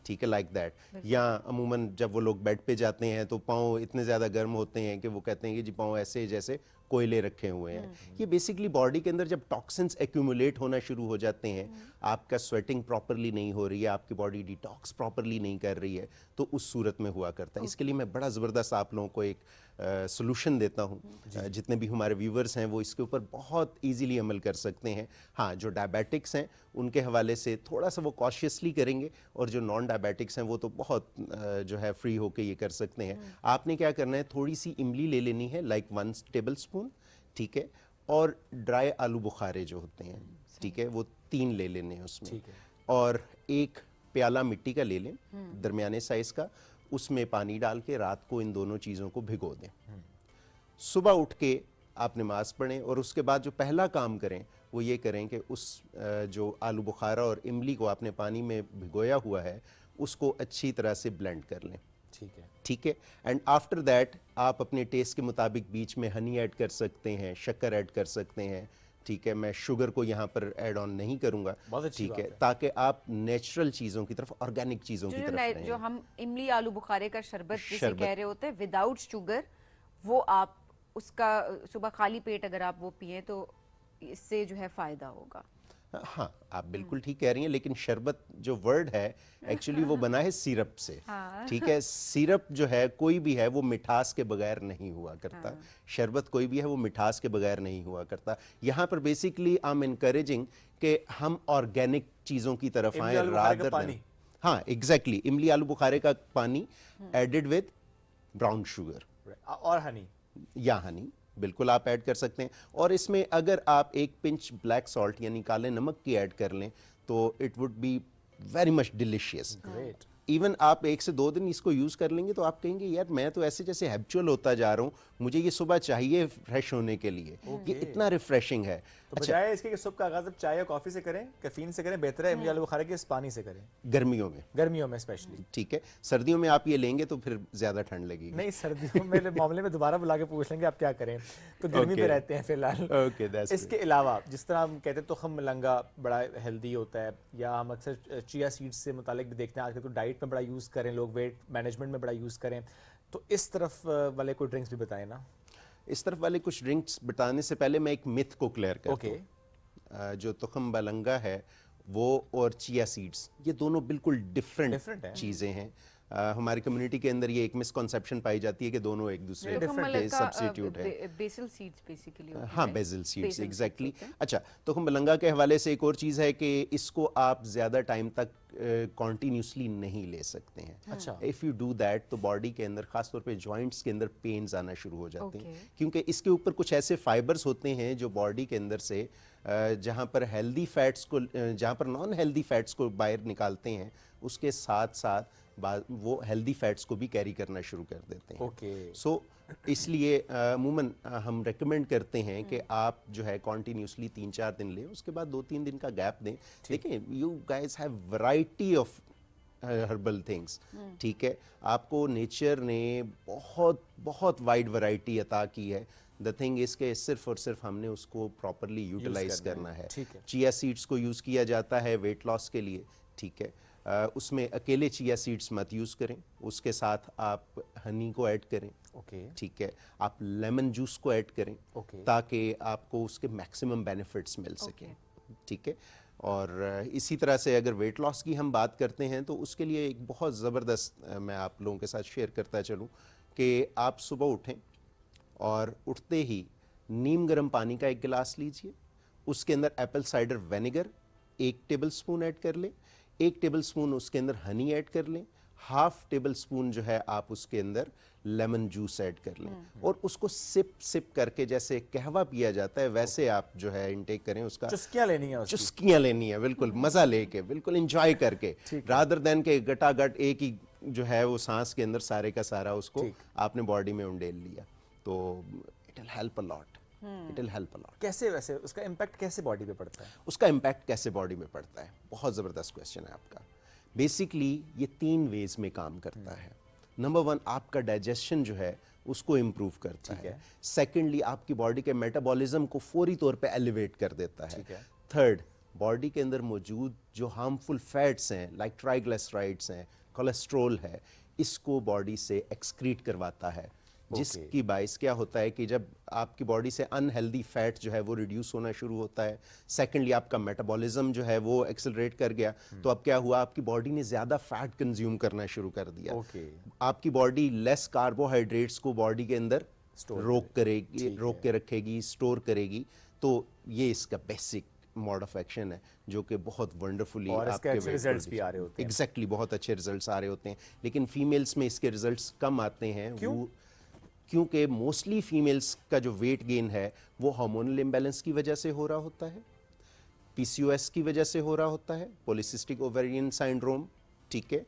S18: ठीक है, लाइक दैट। या अमूमन जब वो लोग बेड पे जाते हैं तो पाँव इतने ज़्यादा गर्म होते हैं कि वो कहते हैं कि जी पाँव ऐसे जैसे कोयले रखे हुए हैं। ये बेसिकली बॉडी के अंदर जब टॉक्सिन्स एक्यूमुलेट होना शुरू हो जाते हैं, आपका स्वेटिंग प्रॉपरली नहीं हो रही है, आपकी बॉडी डिटॉक्स प्रॉपरली नहीं कर रही है, तो उस सूरत में हुआ करता है। इसके लिए मैं बड़ा ज़बरदस्त आप लोगों को एक सोल्यूशन देता हूँ। जितने भी हमारे व्यूवर्स हैं वो इसके ऊपर बहुत ईजीली अमल कर सकते हैं। हाँ, जो डायबिटिक्स हैं उनके हवाले से थोड़ा सा वो कॉशियसली करेंगे, और जो नॉन डायबिटिक्स हैं वो तो बहुत जो है फ्री होके ये कर सकते हैं। आपने क्या करना है, थोड़ी सी इमली ले लेनी है, लाइक 1 टेबल स्पून, ठीक है, और ड्राई आलू बुखारे जो होते हैं, ठीक है, वो 3 ले लेने हैं उसमें, और 1 प्याला मिट्टी का ले लें दरमियाने साइज का, उसमें पानी डाल के रात को इन दोनों चीज़ों को भिगो दें। सुबह उठ के आप नमाज पढ़ें, और उसके बाद जो पहला काम करें वो ये करें कि उस जो आलू बुखारा और इमली को आपने पानी में भिगोया हुआ है उसको अच्छी तरह से ब्लेंड कर लें।
S2: ठीक है,
S18: ठीक है, एंड आफ्टर दैट आप अपने टेस्ट के मुताबिक बीच में हनी ऐड कर सकते हैं, शक्कर ऐड कर सकते हैं। ठीक है, मैं शुगर को यहाँ पर ऐड ऑन नहीं करूँगा, ठीक है, ताकि आप नेचुरल चीज़ों की तरफ, ऑर्गेनिक चीज़ों की तरफ रहें।
S1: जो हम इमली आलू बुखारे का शरबत जिसे कह रहे होते हैं विदाउट शुगर, वो आप उसका सुबह खाली पेट अगर आप वो पिए तो इससे जो है फ़ायदा होगा।
S18: हाँ, आप बिल्कुल ठीक कह रही हैं, लेकिन शरबत जो वर्ड है एक्चुअली वो बना है सिरप से। ठीक है, सिरप जो है कोई भी है वो मिठास के बगैर नहीं हुआ करता। शरबत कोई भी है वो मिठास के बगैर नहीं हुआ करता। यहाँ पर बेसिकली आई एम एनकरेजिंग कि हम ऑर्गेनिक चीज़ों की तरफ आए रादर देन, हाँ एग्जैक्टली, इमली आलू बुखारे का पानी एडेड विद ब्राउन शुगर
S2: और हनी,
S18: या हनी बिल्कुल आप ऐड कर सकते हैं। और इसमें अगर आप 1 पिंच ब्लैक सॉल्ट यानी काले नमक की ऐड कर लें तो it would be very much delicious. Even आप 1 से 2 दिन इसको यूज़ कर लेंगे तो आप कहेंगे यार मैं तो ऐसे जैसे हैबिचुअल होता जा रहा हूँ, मुझे ये सुबह चाहिए फ्रेश होने के लिए, ये इतना रिफ्रेशिंग है।
S2: तो बजाय इसके कि सुबह का आगाज चाय या कॉफी से करें, कैफीन से करें, बेहतर है इमली आलू बुखारे के इस पानी से करें,
S18: गर्मियों में स्पेशली। ठीक है, सर्दियों में आप ये लेंगे तो फिर ज्यादा ठंड लगेगी।
S2: नहीं, सर्दियों में मामले में दोबारा बुला के पूछ लेंगे आप क्या करें, तो गर्मी में रहते हैं फिलहाल। इसके अलावा जिस तरह हम कहते हैं तुखम मलंगा बड़ा हेल्दी होता है, या हम अक्सर चिया सीड्स से मुतालिक भी देखते हैं आजकल तो डाइट में बड़ा यूज़ करें लोग, वेट मैनेजमेंट में बड़ा यूज़ करें, तो इस तरफ वाले कोई ड्रिंक्स भी बताएं ना।
S18: इस तरफ वाले कुछ ड्रिंक्स बताने से पहले मैं एक मिथ को क्लियर करता हूं। जो तुखम मलंगा है वो और चिया सीड्स, ये दोनों बिल्कुल डिफरेंट चीज़ें हैं। हमारी कम्युनिटी के अंदर ये एक मिसकॉन्सेप्शन पाई जाती है कि दोनों एक दूसरे के सब्स्टिट्यूट है।
S1: बेसिल सीड्स बेसिकली,
S18: हाँ बेसिल सीड्स एग्जैक्टली। अच्छा, तुखम मलंगा के हवाले से एक और चीज़ है कि इसको आप ज़्यादा टाइम तक कॉन्टीन्यूसली नहीं ले सकते हैं।
S2: अच्छा,
S18: इफ़ यू डू दैट तो बॉडी के अंदर खासतौर पे जॉइंट्स के अंदर पेन्स आना शुरू हो जाते हैं, क्योंकि इसके ऊपर कुछ ऐसे फाइबर्स होते हैं जो बॉडी के अंदर से जहाँ पर हेल्दी फैट्स को, जहाँ पर नॉन हेल्दी फैट्स को बाहर निकालते हैं, उसके साथ साथ वो हेल्दी फैट्स को भी कैरी करना शुरू कर देते हैं। सो इसलिए अमूमन हम रेकमेंड करते हैं कि आप जो है कॉन्टीन्यूसली 3-4 दिन लें, उसके बाद 2-3 दिन का गैप दें। देखिए, you guys have variety of herbal things, ठीक है। आपको नेचर ने बहुत बहुत वाइड वैरायटी अता की है। द थिंग इज के सिर्फ और सिर्फ हमने उसको प्रॉपरली यूटिलाइज करना है। चिया सीड्स को यूज़ किया जाता है वेट लॉस के लिए, ठीक है। उसमें अकेले चिया सीड्स मत यूज़ करें, उसके साथ आप हनी को ऐड करें, ठीक है। आप लेमन जूस को ऐड करें, ताकि आपको उसके मैक्सिमम बेनिफिट्स मिल सकें, ठीक है। और इसी तरह से अगर वेट लॉस की हम बात करते हैं तो उसके लिए एक बहुत ज़बरदस्त मैं आप लोगों के साथ शेयर करता चलूँ कि आप सुबह उठें और उठते ही नीम गर्म पानी का एक गिलास लीजिए, उसके अंदर Apple cider vinegar 1 table spoon add कर लें, 1 टेबल स्पून उसके अंदर हनी ऐड कर लें, हाफ टेबल स्पून जो है आप उसके अंदर लेमन जूस ऐड कर लें और उसको सिप सिप करके जैसे कहवा पिया जाता है वैसे आप जो है इनटेक करें। उसका
S2: चुस्कियां लेनी है,
S18: चुस्कियां लेनी है, बिल्कुल मजा लेके, बिल्कुल एंजॉय करके, रादर देन के गटागट एक ही जो है वो सांस के अंदर सारे का सारा उसको आपने बॉडी में उंडेल लिया, तो it will help a lot, it will help a lot.
S2: कैसे वैसे उसका इम्पैक्ट कैसे बॉडी पे पड़ता है?
S18: उसका इम्पैक्ट कैसे बॉडी में पड़ता है, बहुत ज़बरदस्त क्वेश्चन है आपका। बेसिकली ये 3 वेज में काम करता है। नंबर 1, आपका डाइजेशन जो है उसको इम्प्रूव करता है। सेकेंडली, आपकी बॉडी के मेटाबॉलिज्म को फौरी तौर पे एलिवेट कर देता है। थर्ड, बॉडी के अंदर मौजूद जो हार्मफुल फैट्स हैं लाइक ट्राइग्लिसराइड्स हैं, कोलेस्ट्रोल है, इसको बॉडी से एक्सक्रीट करवाता है, जिसकी बाइस क्या होता है कि जब आपकी बॉडी से अनहेल्दी फैट जो है वो रिड्यूस होना शुरू होता है। सेकेंडली, आपका मेटाबॉलिज्म जो है वो एक्सेलरेट कर गया, तो अब क्या हुआ, आपकी बॉडी ने ज़्यादा फैट कंज्यूम करना शुरू कर दिया। आपकी बॉडी लेस कार्बोहाइड्रेट्स को बॉडी के अंदर रोक के रखेगी, स्टोर करेगी। तो ये इसका बेसिक मोड ऑफ एक्शन है जो कि बहुत वंडरफुली
S2: आपके रिजल्ट्स भी आ रहे होते हैं।
S18: एग्जैक्टली, बहुत अच्छे रिजल्ट्स आ रहे होते हैं, लेकिन फीमेल्स में इसके रिजल्ट्स कम आते हैं। क्योंकि मोस्टली फीमेल्स का जो वेट गेन है वो हार्मोनल इम्बैलेंस की वजह से हो रहा होता है, पीसीओएस की वजह से हो रहा होता है, पॉलिसिस्टिक ओवेरियन सिंड्रोम, ठीक है।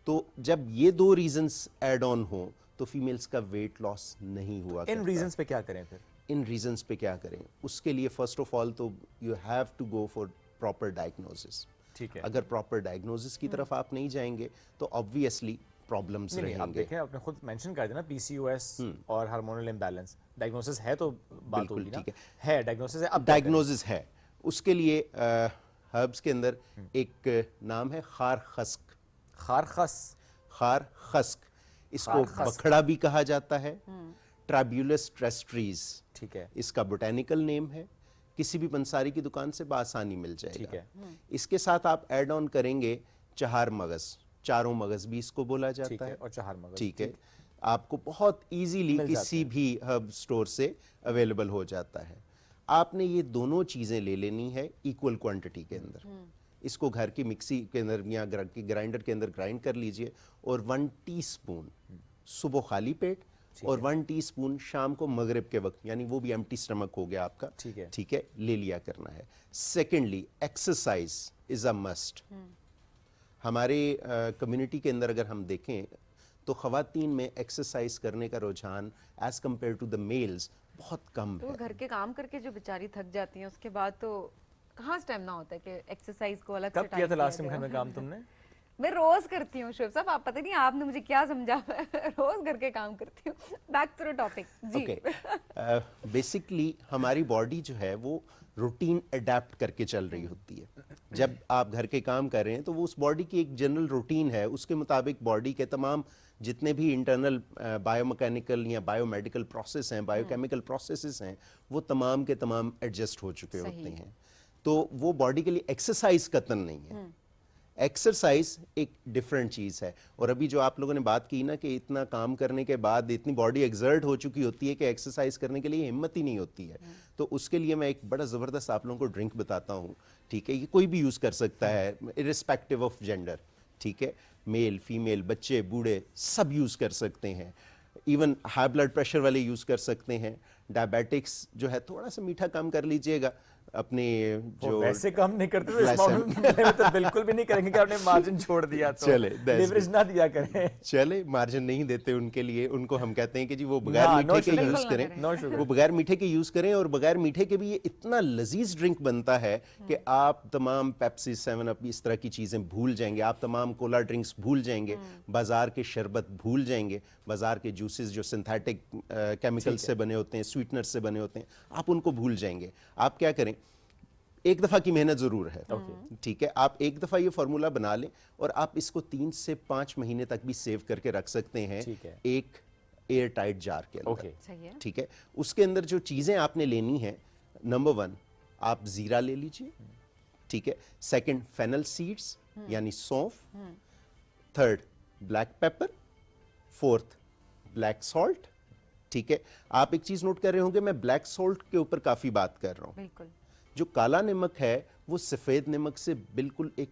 S18: तो जब ये 2 रीजंस ऐड ऑन हो तो फीमेल्स का वेट लॉस नहीं हुआ।
S2: इन रीजंस पे क्या करें फिर?
S18: इन रीजंस पे क्या करें, उसके लिए फर्स्ट ऑफ ऑल तो you have to go for proper diagnosis,
S2: ठीक है।
S18: अगर प्रॉपर डायग्नोसिस की तरफ आप नहीं जाएंगे तो ऑब्वियसली प्रॉब्लम्स रहेंगे।
S2: आप देखें, आपने खुद मेंशन कर दिया ना पीसीओएस और हार्मोनल इम्बैलेंस, डायग्नोसिस है तो बात होगी ना, है डायग्नोसिस है, अब
S18: डायग्नोसिस है। उसके लिए हर्ब्स के अंदर एक नाम है खार खस्क, खार खस्क, इसको बखड़ा भी कहा जाता है, ट्राब्यूलस ट्रेस्ट्रीज,
S2: ठीक है,
S18: इसका बोटेनिकल नेम है। किसी भी पंसारी की दुकान से बासानी मिल जाएगा,
S2: ठीक है।
S18: इसके साथ आप ऐड ऑन करेंगे चहार मगज, चारों मगज भी इसको बोला जाता है,
S2: और चहार मगज,
S18: ठीक है। आपको बहुत इजीली किसी भी हर्ब स्टोर से अवेलेबल हो जाता है। आपने ये दोनों चीजें ले लेनी है इक्वल क्वांटिटी के अंदर। इसको घर की मिक्सी के अंदर या ग्राइंडर के अंदर ग्राइंड कर लीजिए और 1 टीस्पून सुबह खाली पेट और 1 टीस्पून शाम को मगरिब के वक्त, यानी वो भी एम्प्टी स्टमक हो गया आपका, ठीक है, ले लिया करना है। Secondly, exercise is a must. हमारे कम्युनिटी के अंदर अगर हम देखें तो ख़वातीन में एक्सरसाइज करने का रुझान as compare to the males बहुत कम
S1: तो
S18: है।
S1: घर के काम करके जो बेचारी थक जाती हैं उसके बाद तो कहाँ स्टेमिना होता है कि एक्सरसाइज को अलग से
S2: कब किया था लास्ट टाइम घर में काम तुमने?
S1: मैं रोज करती हूँ शुभ साहब, आप पता नहीं आपने मुझे क्या समझा, रोज घर के काम करती हूँ। बैक टू द टॉपिक जी।
S18: बेसिकली हमारी बॉडी जो है वो रूटीन अडेप्ट करके चल रही होती है। जब आप घर के काम कर रहे हैं तो वो उस बॉडी की एक जनरल रूटीन है, उसके मुताबिक बॉडी के तमाम जितने भी इंटरनल बायोमैकेनिकल या बायोमेडिकल प्रोसेस हैं, बायोकेमिकल प्रोसेसेस हैं, वो तमाम के तमाम एडजस्ट हो चुके होते हैं। तो वो बॉडी के लिए एक्सरसाइज कतन नहीं है। एक्सरसाइज एक डिफरेंट चीज़ है। और अभी जो आप लोगों ने बात की ना कि इतना काम करने के बाद इतनी बॉडी एक्सर्ट हो चुकी होती है कि एक्सरसाइज करने के लिए हिम्मत ही नहीं होती है, तो उसके लिए मैं एक बड़ा ज़बरदस्त आप लोगों को ड्रिंक बताता हूँ, ठीक है। ये कोई भी यूज़ कर सकता है इर्रिस्पेक्टिव ऑफ जेंडर, ठीक है, मेल फीमेल बच्चे बूढ़े सब यूज़ कर सकते हैं, इवन हाई ब्लड प्रेशर वाले यूज़ कर सकते हैं। डायबिटिक्स जो है थोड़ा सा मीठा कम कर लीजिएगा अपने जो
S2: वैसे कम नहीं करते तो इस मामले में तो बिल्कुल भी नहीं करेंगे कि आपने मार्जिन छोड़ दिया तो
S18: चले
S2: लेवरेज ना दिया करें।
S18: चले मार्जिन नहीं देते उनके लिए, उनको हम कहते हैं कि जी वो बगैर मीठे के यूज करें, वो बगैर मीठे के यूज करें। और बगैर मीठे के भी ये इतना लजीज ड्रिंक बनता है कि आप तमाम पेप्सी 7 अप इस तरह की चीजें भूल जाएंगे, आप तमाम कोला ड्रिंक्स भूल जाएंगे, बाजार के शरबत भूल जाएंगे, बाजार के जूसेस जो सिंथेटिक केमिकल से बने होते हैं, स्वीटनर से बने होते हैं, आप उनको भूल जाएंगे। आप क्या करें, एक दफा की मेहनत जरूर है, ठीक है, आप एक दफा ये फॉर्मूला बना लें और आप इसको 3 से 5 महीने तक भी सेव करके रख सकते हैं एक एयर टाइट जार के अंदर, ठीक है। उसके अंदर जो चीजें आपने लेनी है, नंबर 1 आप जीरा ले लीजिए, ठीक है। सेकंड फेनल सीड्स यानी सौंफ, third black pepper, fourth black salt, ठीक है। आप एक चीज नोट कर रहे होंगे, मैं ब्लैक सॉल्ट के ऊपर काफी बात कर रहा हूं।
S1: बिल्कुल।
S18: जो काला नमक है वो सफेद नमक से बिल्कुल एक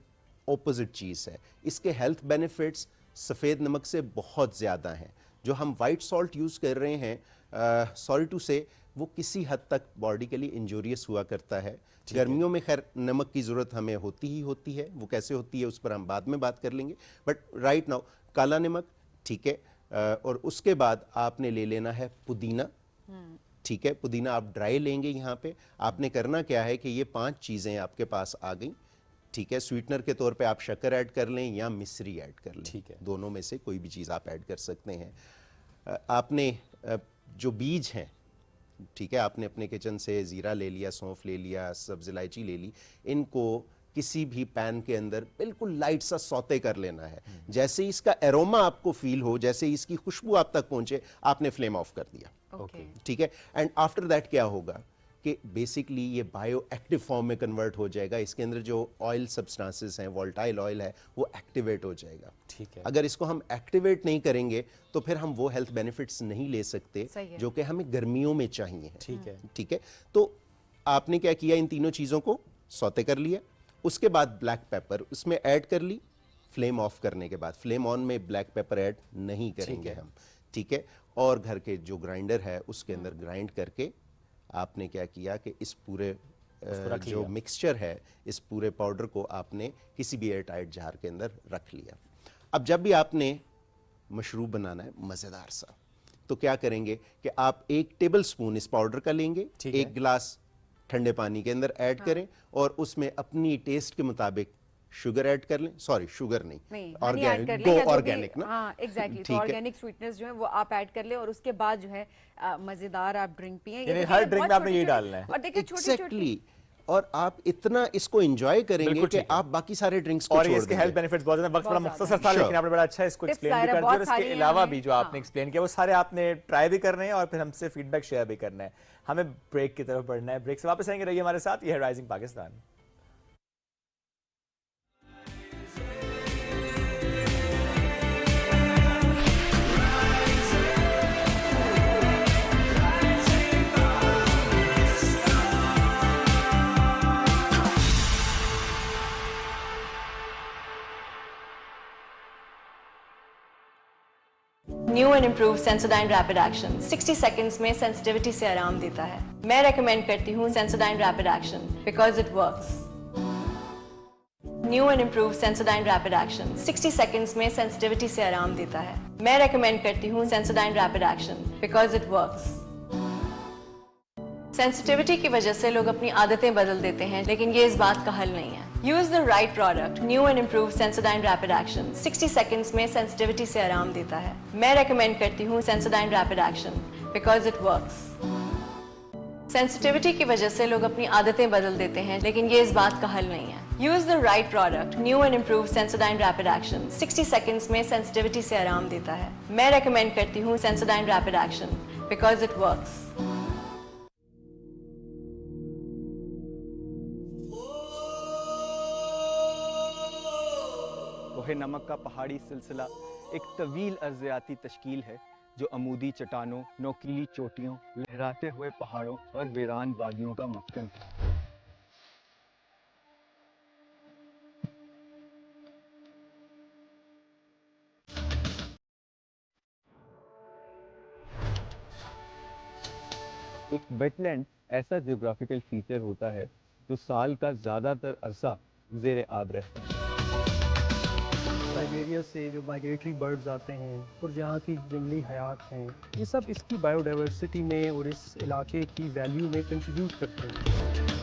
S18: ऑपोजिट चीज है। इसके हेल्थ बेनिफिट्स सफेद नमक से बहुत ज्यादा हैं। जो हम वाइट सॉल्ट यूज कर रहे हैं, सॉरी टू से, वो किसी हद तक बॉडी के लिए इंजूरियस हुआ करता है। गर्मियों में खैर नमक की जरूरत हमें होती ही होती है, वो कैसे होती है उस पर हम बाद में बात कर लेंगे, बट राइट नाउ काला नमक, ठीक है। और उसके बाद आपने ले लेना है पुदीना, ठीक है। पुदीना आप ड्राई लेंगे। यहाँ पे आपने करना क्या है कि ये 5 चीजें आपके पास आ गई, ठीक है। स्वीटनर के तौर पे आप शक्कर ऐड कर लें या मिश्री ऐड कर लें, ठीक है, दोनों में से कोई भी चीज आप ऐड कर सकते हैं। आपने जो बीज हैं, ठीक है, आपने अपने किचन से जीरा ले लिया, सौंफ ले लिया, सब्ज इलायची ले ली, इनको किसी भी पैन के अंदर बिल्कुल लाइट सा सौते कर लेना है। जैसे ही इसका एरोमा आपको फील हो, जैसे ही इसकी खुशबू आप तक पहुंचे, आपने फ्लेम ऑफ कर दिया, ठीक है। एंड आफ्टर दैट क्या होगा कि बेसिकली ये बायो एक्टिव फॉर्म में कन्वर्ट हो जाएगा। इसके अंदर जो ऑयल सब्सटेंसेस हैं, वोल्टाइल ऑयल है, वो एक्टिवेट हो जाएगा, ठीक है। अगर इसको हम एक्टिवेट नहीं करेंगे तो फिर हम वो हेल्थ बेनिफिट्स नहीं ले सकते जो कि हमें गर्मियों में चाहिए, ठीक है, ठीक है। तो आपने क्या किया, इन तीनों चीजों को सौते कर लिया। उसके बाद ब्लैक पेपर उसमें ऐड कर ली। फ्लेम ऑफ करने के बाद, फ्लेम ऑन में ब्लैक पेपर ऐड नहीं करेंगे हम, ठीक है। और घर के जो ग्राइंडर है उसके अंदर ग्राइंड करके आपने क्या किया कि इस पूरे जो मिक्सचर है, इस पूरे पाउडर को आपने किसी भी एयर टाइट जार के अंदर रख लिया। अब जब भी आपने मशरूब बनाना है मज़ेदार सा, तो क्या करेंगे कि आप 1 टेबल स्पून इस पाउडर का लेंगे, 1 गिलास ठंडे पानी के अंदर ऐड करें और उसमें अपनी टेस्ट के मुताबिक शुगर ऐड कर लें। सॉरी, शुगर नहीं, ऑर्गेनिक, गो ऑर्गेनिक ना,
S1: हाँ एग्जैक्टली। तो ऑर्गेनिक स्वीटनेस जो है वो आप ऐड कर ले और उसके बाद जो है मजेदार आप ड्रिंक पिए।
S2: यानी हर ड्रिंक में आपने ये डालना है।
S1: और देखिए छोटी-छोटी,
S18: और आप इतना इसको एंजॉय करेंगे कि आप बाकी सारे ड्रिंक्स को छोड़ देंगे।
S2: और इसके हेल्थ बेनिफिट्स बहुत ज्यादा। वक्त बड़ा मुख्तसर था, लेकिन आपने बड़ा अच्छा इसको एक्सप्लेन भी कर दिया। और इसके अलावा भी जो आपने एक्सप्लेन किया वो सारे आपने ट्राई भी करने हैं और फिर हमसे फीडबैक शेयर भी करना है। हमें ब्रेक की तरफ बढ़ना है। ब्रेक से वापस आएंगे, रहिए हमारे साथ। ये है rising Pakistan.
S10: New and improve Sensodyne rapid action 60 seconds में सेंसिटिविटी से आराम देता है। मैं रेकमेंड करती हूँ Sensodyne rapid action because it works. New and improve Sensodyne rapid action 60 seconds में सेंसिटिविटी से आराम देता है। मैं रेकमेंड करती हूँ Sensodyne rapid action because it works. Sensitivity की वजह से लोग अपनी आदतें बदल देते हैं, लेकिन ये इस बात का हल नहीं है। Use the right product, new and improve Sensodyne rapid action 60 seconds में सेंसिटिविटी से आराम देता है। मैं रेकमेंड करती हूँ Sensodyne rapid action because it works. Sensitivity की वजह से लोग अपनी आदतें बदल देते हैं, लेकिन ये इस बात का हल नहीं है। Use the right product, new and improve Sensodyne rapid action 60 seconds में सेंसिटिविटी से आराम देता है। मैं रेकमेंड करती हूँ Sensodyne rapid action because it works.
S19: कोहे नमक का पहाड़ी सिलसिला एक तवील अर्ज़याती तश्कील है जो अमूदी चट्टानों, नोकीली चोटियों, लहराते हुए पहाड़ों और वीरान वादियों का मस्कन है। एक वेटलैंड ऐसा जियोग्राफिकल फीचर होता है जो साल का ज़्यादातर अरसा ज़ेर आब रहता है।
S20: साइबेरिया से जो माइग्रेटरी बर्ड्स आते हैं और जहाँ की जंगली हयात हैं, ये सब इसकी बायोडाइवर्सिटी में और इस इलाके की वैल्यू में कंट्रीब्यूट करते हैं।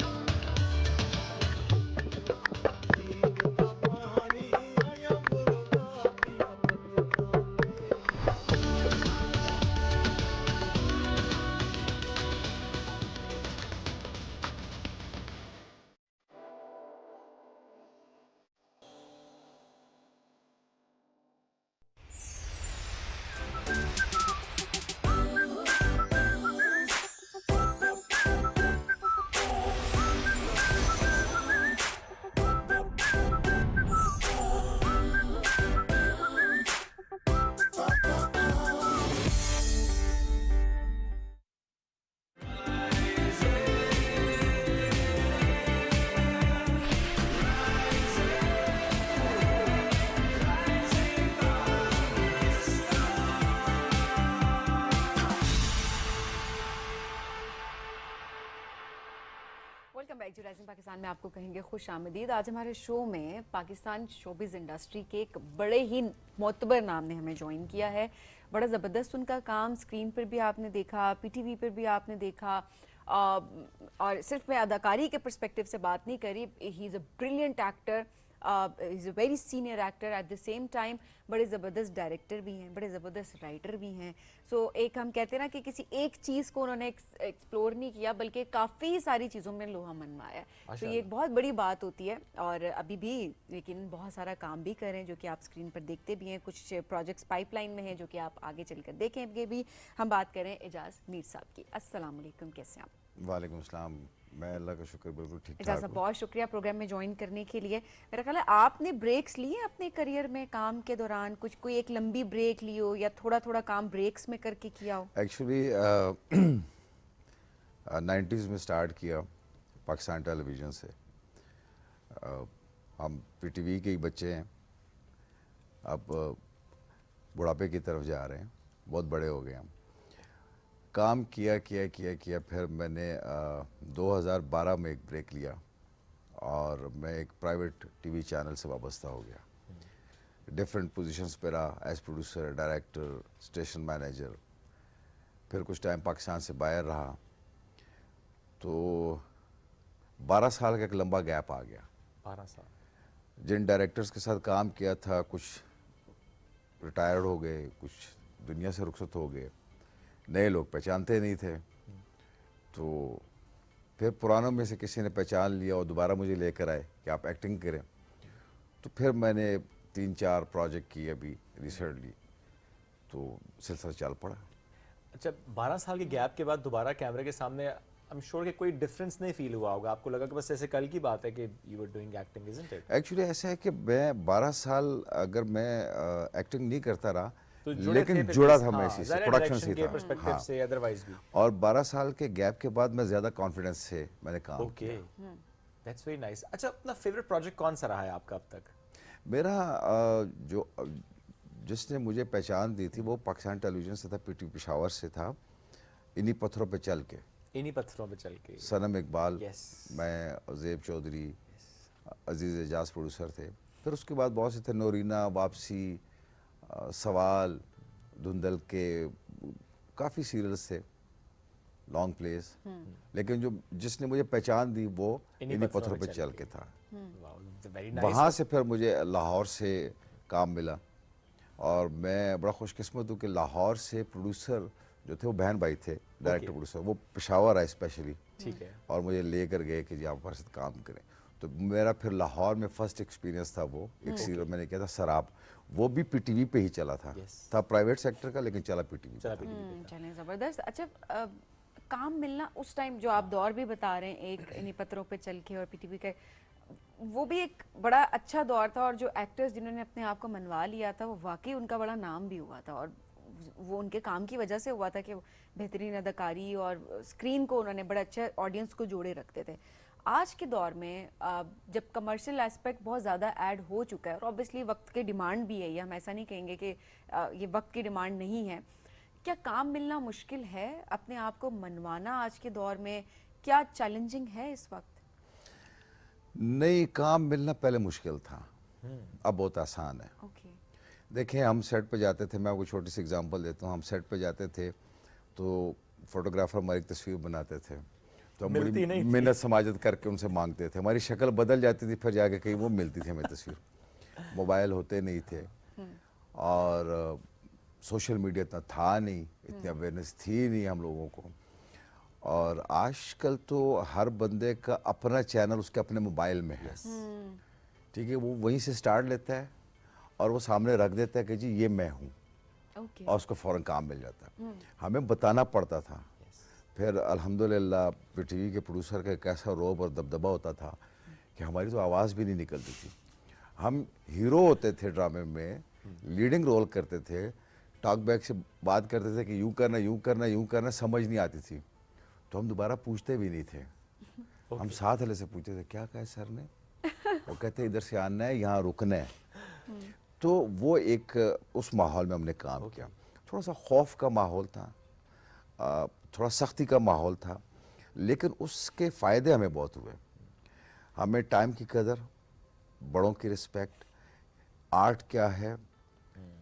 S1: Welcome back to rising Pakistan में आपको कहेंगे खुश आमदीद। आज हमारे शो में पाकिस्तान शोबिज़ इंडस्ट्री के एक बड़े ही मोतबर नाम ने हमें ज्वाइन किया है। बड़ा ज़बरदस्त उनका काम स्क्रीन पर भी आपने देखा, पीटीवी पर भी आपने देखा, और सिर्फ मैं अदाकारी के पर्सपेक्टिव से बात नहीं करी, he is a brilliant actor, is a very senior actor at the same time. बड़े ज़बरदस्त डायरेक्टर भी हैं, बड़े ज़बरदस्त राइटर भी हैं। सो एक हम कहते हैं ना कि किसी एक चीज़ को उन्होंने एक्सप्लोर नहीं किया बल्कि काफ़ी सारी चीज़ों में लोहा मनवाया। तो ये एक बहुत बड़ी बात होती है और अभी भी लेकिन बहुत सारा काम भी कर रहे हैं जो कि आप स्क्रीन पर देखते भी हैं। कुछ प्रोजेक्ट्स पाइपलाइन में हैं जो कि आप आगे चलकर देखेंगे भी। हम बात करें एजाज मीर साहब की। अस्सलाम वालेकुम, कैसे हैं आप?
S21: वालेकुम अस्सलाम, मैं अल्लाह का शुक्र बिल्कुल ठीक ठाक
S1: एजाज साहब बहुत शुक्रिया प्रोग्राम में ज्वाइन करने के लिए। मेरा ख्याल है आपने ब्रेक्स लिए अपने करियर में काम के दौरान, कुछ कोई एक लंबी ब्रेक ली हो या थोड़ा थोड़ा काम ब्रेक्स में करके किया हो?
S21: एक्चुअली 90s में स्टार्ट किया पाकिस्तान टेलीविज़न से। हम पीटीवी के ही बच्चे हैं, अब बुढ़ापे की तरफ जा रहे हैं, बहुत बड़े हो गए हम। काम किया किया किया किया फिर मैंने 2012 में एक ब्रेक लिया और मैं एक प्राइवेट टीवी चैनल से वाबस्ता हो गया। डिफरेंट पोजीशंस पे रहा, as producer, director, station manager. फिर कुछ टाइम पाकिस्तान से बाहर रहा, तो 12 साल का एक लंबा गैप आ गया।
S2: 12 साल
S21: जिन डायरेक्टर्स के साथ काम किया था, कुछ रिटायर्ड हो गए, कुछ दुनिया से रुखसत हो गए, नए लोग पहचानते नहीं थे। तो फिर पुरानों में से किसी ने पहचान लिया और दोबारा मुझे लेकर आए कि आप एक्टिंग करें। तो फिर मैंने 3-4 प्रोजेक्ट किए अभी रिसेंटली, तो सिलसिला चल पड़ा।
S2: अच्छा, 12 साल के गैप के बाद दोबारा कैमरे के सामने आई एम श्योर कि कोई डिफरेंस नहीं फील हुआ होगा आपको? लगा कि बस ऐसे कल की बात है कि you were doing acting, isn't it?
S21: Actually ऐसा है कि मैं 12 साल अगर मैं एक्टिंग नहीं करता रहा,
S2: तो
S21: लेकिन जुड़ा था मैं इसी से, प्रोडक्शन से था।
S2: पर्सपेक्टिव से अदरवाइज भी।
S21: और 12 साल के गैप के बाद मैं ज़्यादा कॉन्फिडेंस से मैंने काम किया।
S2: That's very nice. अच्छा, अपना फेवरेट प्रोजेक्ट कौन सा रहा है आपका अब तक?
S21: मेरा जो जिसने मुझे पहचान दी थी वो पाकिस्तान टेलीविज़न से था, पीटीवी पेशावर से था। इन्हीं पत्थरों पे चल के,
S2: इन्हीं पत्थरों पे चल के,
S21: सनम इकबाल, मैं ज़ेब चौधरी, अजीज़ एजाज प्रोड्यूसर थे। फिर उसके बाद बहुत से थे, नोरीना, वापसी, सवाल, धुंधल के, काफ़ी सीरियल्स थे, लॉन्ग प्लेस। लेकिन जो जिसने मुझे पहचान दी वो इन्हीं पत्थरों पे चल के था। वहाँ से फिर मुझे लाहौर से काम मिला और मैं बड़ा खुशकिस्मत हूँ कि लाहौर से प्रोड्यूसर जो थे वो बहन भाई थे, डायरेक्टर प्रोड्यूसर, वो पेशावर आए स्पेशली,
S2: ठीक है, और
S21: मुझे लेकर गए कि जी आप हमारे साथ काम करें। तो मेरा फिर लाहौर में फर्स्ट एक्सपीरियंस था वो एक सीरियल मैंने किया था सराब, वो भी पीटीवी पे ही चला था। था प्राइवेट सेक्टर का लेकिन चला पीटीवी पे।
S1: चलें, ज़बरदस्त। अच्छा, काम मिलना उस टाइम जो आप दौर भी बता रहे हैं, एक इन्हीं पत्थरों पे चल के और पीटीवी का, वो भी एक बड़ा अच्छा दौर था। और जो एक्टर्स जिन्होंने अपने आप को मनवा लिया था वो वाकई उनका बड़ा नाम भी हुआ था और वो उनके काम की वजह से हुआ था कि बेहतरीन अदाकारी और स्क्रीन को उन्होंने बड़ा अच्छा ऑडियंस को जोड़े रखते थे। आज के दौर में जब कमर्शियल एस्पेक्ट बहुत ज़्यादा ऐड हो चुका है और ऑब्वियसली वक्त की डिमांड भी है, ये हम ऐसा नहीं कहेंगे कि ये वक्त की डिमांड नहीं है, क्या काम मिलना मुश्किल है? अपने आप को मनवाना आज के दौर में क्या चैलेंजिंग है इस वक्त?
S21: नहीं, काम मिलना पहले मुश्किल था, अब बहुत आसान है। देखिए, हम सेट पे जाते थे, मैं आपको छोटी सी एग्जांपल देता हूँ। हम सेट पे जाते थे तो फोटोग्राफर हमारी तस्वीर बनाते थे, तो हम बड़ी मेहनत समाजत करके उनसे मांगते थे। हमारी शक्ल बदल जाती थी, फिर जाके कहीं वो मिलती थी हमें तस्वीर। मोबाइल होते नहीं थे और सोशल मीडिया इतना था नहीं, इतनी अवेयरनेस थी नहीं हम लोगों को। और आजकल तो हर बंदे का अपना चैनल उसके अपने मोबाइल में है, ठीक है। वो वहीं से स्टार्ट लेता है और वो सामने रख देता है कि जी ये मैं हूँ, और उसको फ़ौरन काम मिल जाता है। हमें बताना पड़ता था। फिर अल्हम्दुलिल्लाह पीटीवी के प्रोड्यूसर का एक ऐसा रोब और दबदबा होता था कि हमारी तो आवाज़ भी नहीं निकलती थी। हम हीरो होते थे ड्रामे में, लीडिंग रोल करते थे, टॉक बैक से बात करते थे कि यूँ करना यूँ करना यूँ करना, समझ नहीं आती थी तो हम दोबारा पूछते भी नहीं थे। हम साथ वाले से पूछते थे क्या कहा सर ने, वो कहते इधर से आना है, यहाँ रुकना है। तो वो एक उस माहौल में हमने काम किया। थोड़ा सा खौफ का माहौल था, थोड़ा सख्ती का माहौल था, लेकिन उसके फ़ायदे हमें बहुत हुए। हमें टाइम की कदर, बड़ों की रिस्पेक्ट, आर्ट क्या है,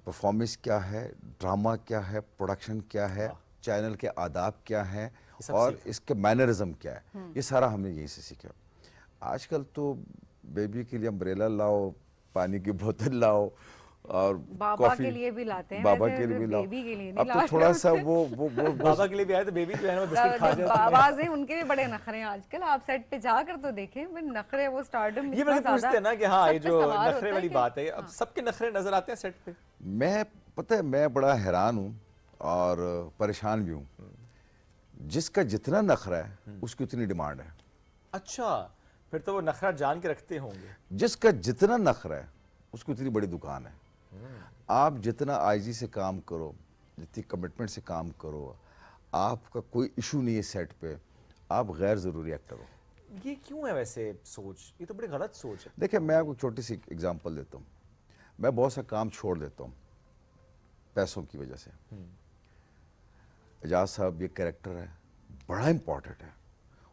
S21: परफॉर्मेंस क्या है, ड्रामा क्या है, प्रोडक्शन क्या है, चैनल के आदाब क्या हैं और इसके मैनरिज्म क्या है, ये सारा हमने यहीं से सीखा। आजकल तो बेबी के लिए अम्ब्रेला लाओ, पानी की बोतल लाओ और
S1: बाबा के लिए भी लाते हैं,
S21: बाबा के लिए भी लाओ।
S1: बेबी के लिए नहीं
S21: अब तो थोड़ा सा वो
S2: बाबा के लिए भी आए तो बेबी जो है ना वो बिस्किट खा जाती है।
S1: बाबा से उनके भी बड़े नखरे हैं आजकल। आप सेट पे जाकर तो देखें, नखरे वो स्टारडम
S2: ये बड़े पूछते हैं ना कि हाँ ये जो नखरे वाली बात है, अब सबके नखरे नजर आते हैं सेट पे।
S21: मैं पता है मैं बड़ा हैरान हूँ और परेशान भी हूँ। जिसका जितना नखरा है उसकी उतनी डिमांड है।
S2: अच्छा, फिर तो वो नखरा जान के रखते होंगे।
S21: जिसका जितना नखरा है उसकी उतनी बड़ी दुकान है। आप जितना आईजी से काम करो, जितनी कमिटमेंट से काम करो, आपका कोई इशू नहीं है सेट पे, आप गैर ज़रूरी एक्टर हो।
S2: ये क्यों है वैसे सोच? ये तो बड़ी गलत सोच है।
S21: देखिए, मैं आपको छोटी सी एग्जांपल देता हूँ। मैं बहुत सा काम छोड़ देता हूँ पैसों की वजह से। एजाज साहब ये कैरेक्टर है, बड़ा इम्पोर्टेंट है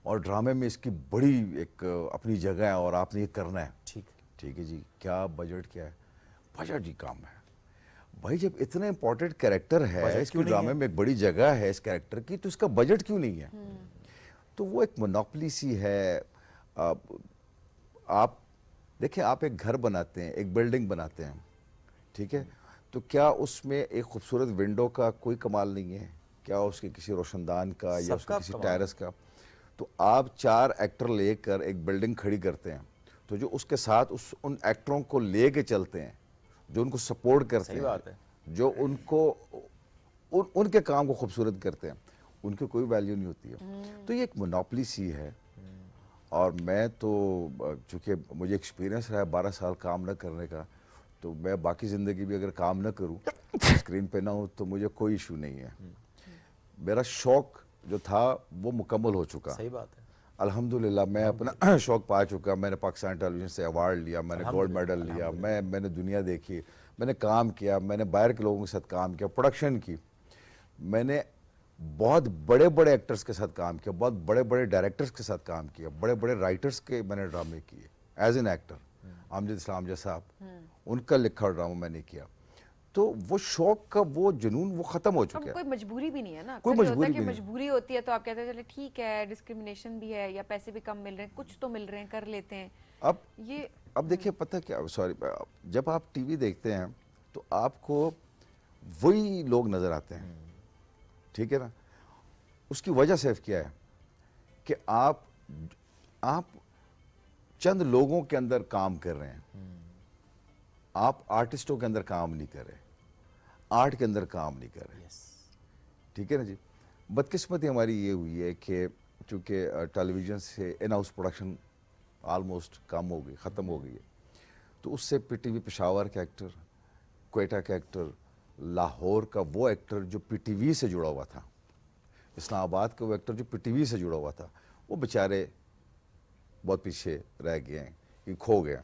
S21: और ड्रामे में इसकी बड़ी एक अपनी जगह है और आपने ये करना है। ठीक है जी, क्या बजट क्या है? बजट जी काम है भाई। जब इतना इम्पोर्टेंट कैरेक्टर है, इसके ड्रामे में एक बड़ी जगह है इस कैरेक्टर की, तो इसका बजट क्यों नहीं है? तो वो एक मोनोपोली सी है। आप देखिए, आप एक घर बनाते हैं, एक बिल्डिंग बनाते हैं, ठीक है, तो क्या उसमें एक खूबसूरत विंडो का कोई कमाल नहीं है? क्या उसके किसी रोशनदान का या उसके किसी टेरेस का? तो आप 4 एक्टर लेकर एक बिल्डिंग खड़ी करते हैं, तो जो उसके साथ उन एक्टरों को लेके चलते हैं, जो उनको सपोर्ट करते हैं,
S2: बात है।
S21: जो उनको उनके काम को खूबसूरत करते हैं, उनकी कोई वैल्यू नहीं होती है। तो ये एक मोनोपोली सी है। और मैं तो चूँकि मुझे एक्सपीरियंस रहा है 12 साल काम न करने का, तो मैं बाकी ज़िंदगी भी अगर काम न करूँ, स्क्रीन पे ना हो, तो मुझे कोई इशू नहीं है। मेरा शौक जो था वो मुकम्मल हो चुका।
S2: सही बात है।
S21: अल्हम्दुलिल्लाह मैं अपना शौक पा चुका। मैंने पाकिस्तान टेलीविजन से अवार्ड लिया, मैंने गोल्ड मेडल लिया, मैंने दुनिया देखी, मैंने काम किया, मैंने बाहर के लोगों के साथ काम किया, प्रोडक्शन की, मैंने बहुत बड़े बड़े एक्टर्स के साथ काम किया, बहुत बड़े बड़े डायरेक्टर्स के साथ काम किया, बड़े बड़े राइटर्स के मैंने ड्रामे किए एज एन एक्टर। आमजद इस्लाम जैसा उनका लिखा ड्रामा मैंने किया। तो वो शौक का वो जुनून वो खत्म हो चुका है।
S1: कोई मजबूरी भी नहीं है ना।
S21: कोई मजबूरी भी नहीं।
S1: मजबूरी होती है तो आप कहते हैं चले ठीक है, डिस्क्रिमिनेशन भी है या पैसे भी कम मिल रहे हैं, कुछ तो मिल रहे हैं, कर लेते हैं।
S21: अब देखिए, पता क्या, सॉरी, जब आप टीवी देखते हैं तो आपको वही लोग नजर आते हैं, ठीक है ना। उसकी वजह सिर्फ क्या है कि आप चंद लोगों के अंदर काम कर रहे हैं, आप आर्टिस्टों के अंदर काम नहीं कर रहे, आर्ट के अंदर काम नहीं कर रहे, ठीक है ना जी। बदकिस्मती हमारी ये हुई है कि चूँकि टेलीविज़न से इन हाउस प्रोडक्शन आलमोस्ट कम हो गई, ख़त्म हो गई है, तो उससे पीटीवी पेशावर का एक्टर, क्वेटा का एक्टर, लाहौर का वो एक्टर जो पीटीवी से जुड़ा हुआ था, इस्लामाबाद का वो एक्टर जो पीटीवी से जुड़ा हुआ था, वो बेचारे बहुत पीछे रह गए हैं, ये खो गया।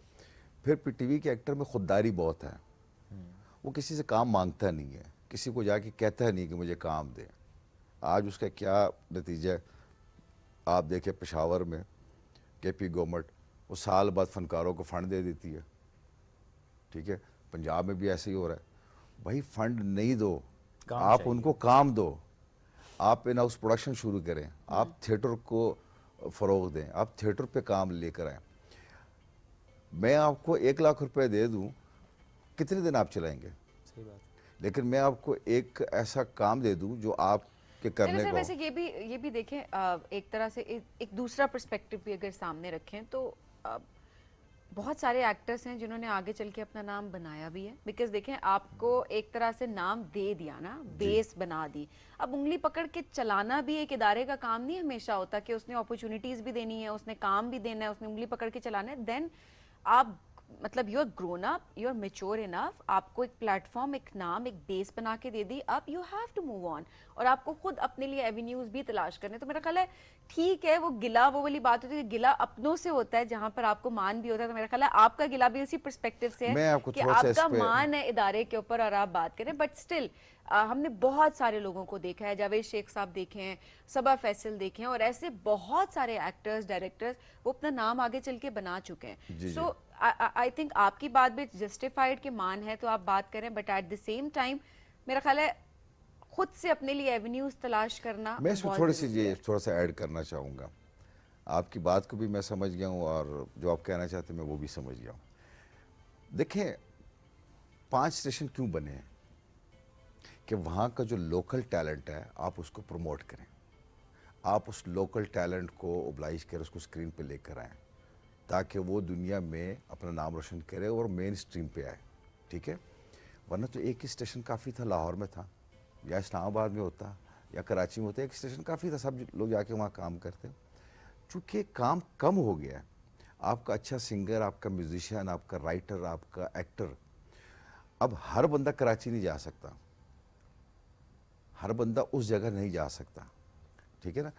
S21: फिर पीटीवी के एक्टर में खुददारी बहुत है, वो किसी से काम मांगता नहीं है किसी को जाके कहता है नहीं कि मुझे काम दे। आज उसका क्या नतीजा है आप देखें, पेशावर में केपी गवर्नमेंट वो साल बाद फनकारों को फ़ंड दे देती है, ठीक है। पंजाब में भी ऐसे ही हो रहा है। भाई फंड नहीं दो, आप उनको काम दो, आप इन हाउस प्रोडक्शन शुरू करें, आप थिएटर को फ़रोग दें, आप थिएटर पे काम लेकर आएँ। मैं आपको 1 लाख रुपए दे दूं, कितने दिन आप चलाएंगे?
S2: सही बात।
S21: लेकिन मैं आपको एक ऐसा काम दे दूं जो आपके करने को।
S1: वैसे ये भी देखें, एक तरह से एक दूसरा पर्सपेक्टिव भी अगर सामने रखें तो बहुत सारे एक्टर्स हैं जिन्होंने आगे चल के अपना नाम बनाया भी है। बिकॉज देखें, आपको एक तरह से नाम दे दिया ना, बेस बना दी, अब उंगली पकड़ के चलाना भी एक इदारे का काम नहीं हमेशा होता कि उसने अपॉर्चुनिटीज भी देनी है, उसने काम भी देना है, उसने उंगली पकड़ के चलाना है। देन आप मतलब you are grown up, you are mature enough, आपको एक प्लेटफॉर्म, एक नाम, एक बेस बना के दे दी, अब you have to move on और आपको खुद अपने लिए एवेन्यूज भी तलाश करने। तो मेरा ख्याल है ठीक है, वो गिला वो वाली बात होती है, गिला अपनों से होता है जहां पर आपको मान भी होता है। तो मेरा ख्याल है आपका गिला भी उसी पर्सपेक्टिव से है कि आपका मान है इदारे के ऊपर और आप बात करें। बट स्टिल हमने बहुत सारे लोगों को देखा है, जावेद शेख साहब देखे हैं, सबा फैसल देखे हैं, और ऐसे बहुत सारे एक्टर्स, डायरेक्टर्स वो अपना नाम आगे चल के बना चुके हैं। सो आई थिंक आपकी बात भी जस्टिफाइड के मान है तो आप बात करें, but at the same time मेरा ख्याल है खुद से अपने लिए एवेन्यूज तलाश करना।
S21: मैं इसमें थोड़ा सा ऐड करना चाहूँगा। आपकी बात को भी मैं समझ गया हूँ और जो आप कहना चाहते हैं मैं वो भी समझ गया हूँ। देखें 5 स्टेशन क्यों बने हैं कि वहाँ का जो लोकल टैलेंट है आप उसको प्रमोट करें, आप उस लोकल टैलेंट को ओब्लाइज करें, उसको स्क्रीन पे लेकर आएँ ताकि वो दुनिया में अपना नाम रोशन करे और मेन स्ट्रीम पे आए, ठीक है। वरना तो एक ही स्टेशन काफ़ी था, लाहौर में था या इस्लामाबाद में होता या कराची में होता, एक स्टेशन काफ़ी था, सब लोग जाके वहाँ काम करते। चूँकि काम कम हो गया है, आपका अच्छा सिंगर, आपका म्यूजिशियन, आपका राइटर, आपका एक्टर, अब हर बंदा कराची नहीं जा सकता, हर बंदा उस जगह नहीं जा सकता, ठीक है ना।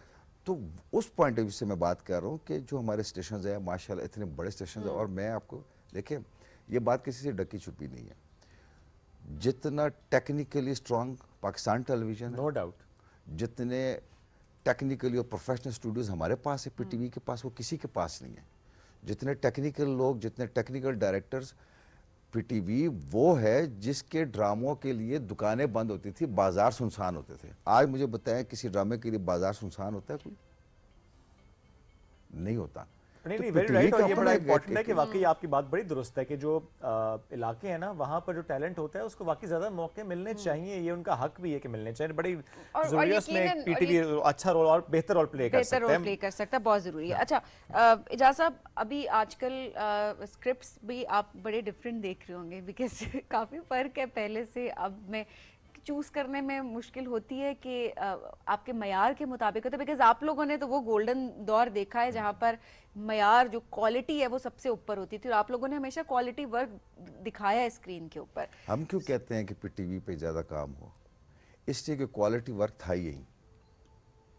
S21: तो उस पॉइंट ऑफ व्यू से मैं बात कर रहा हूँ कि जो हमारे स्टेशन है माशाल्लाह इतने बड़े स्टेशन है, और मैं आपको देखें ये बात किसी से ढकी छुपी नहीं है, जितना technically strong Pakistan television,
S2: no doubt,
S21: जितने टेक्निकली और प्रोफेशनल स्टूडियोज हमारे पास है पीटीवी के पास, वो किसी के पास नहीं है। जितने टेक्निकल लोग, जितने टेक्निकल डायरेक्टर्स, पीटीवी वो है जिसके ड्रामों के लिए दुकानें बंद होती थी, बाजार सुनसान होते थे। आज मुझे बताएं किसी ड्रामे के लिए बाजार सुनसान होता है? कोई नहीं होता।
S2: नहीं, वेरी राइट। और ये बड़ा इंपॉर्टेंट है कि वाकई आपकी बात बड़ी दुरुस्त है कि जो इलाके हैं ना वहाँ पर जो टैलेंट होता है उसको वाकई ज्यादा मौके मिलने चाहिए, ये उनका हक भी है कि मिलने चाहिए। बड़ी जरूरी है उसमें पीटीवी अच्छा रोल और बेहतर रोल प्ले कर
S1: सकता है, बहुत जरूरी है। अच्छा इजाज़ साहब, अभी आजकल स्क्रिप्ट्स भी आप बड़े डिफरेंट देख रहे होंगे, बिकॉज काफ़ी फ़र्क है पहले से। अब मैं चूज़ करने में मुश्किल होती है कि आपके मयार के मुताबिक होता है, बिकॉज आप लोगों ने तो वो गोल्डन दौर देखा है जहाँ पर मयार जो क्वालिटी है वो सबसे ऊपर होती थी, और आप लोगों ने हमेशा क्वालिटी वर्क दिखाया है स्क्रीन के ऊपर।
S21: हम क्यों कहते हैं कि पीटीवी पे ज़्यादा काम हो? इसलिए कि क्वालिटी वर्क था ही यही,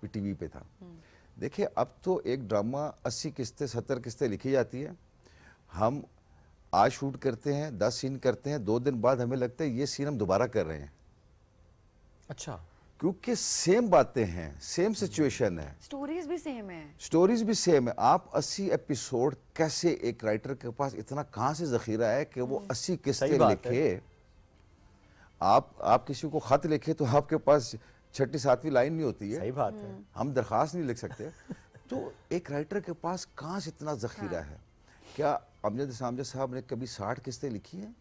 S21: पीटीवी पे था। देखिए अब तो एक ड्रामा 80 किस्तें 70 किस्तें लिखी जाती है, हम आज शूट करते हैं, 10 सीन करते हैं, 2 दिन बाद हमें लगता है ये सीन हम दोबारा कर रहे हैं।
S2: अच्छा,
S21: क्योंकि सेम बातें हैं, सेम सिचुएशन है,
S1: स्टोरीज भी सेम है,
S21: स्टोरीज भी सेम है। आप 80 एपिसोड कैसे, एक राइटर के पास इतना कहां से जखीरा है कि वो 80 किस्तें लिखे? आप किसी को खत लिखे तो आपके पास 6ठी 7वीं लाइन नहीं होती है।
S2: सही बात है।
S21: हम दरखास्त नहीं लिख सकते। तो एक राइटर के पास कहां से इतना जखीरा है? क्या अमजद सामजा साहब ने कभी 60 किस्तें लिखी हैं?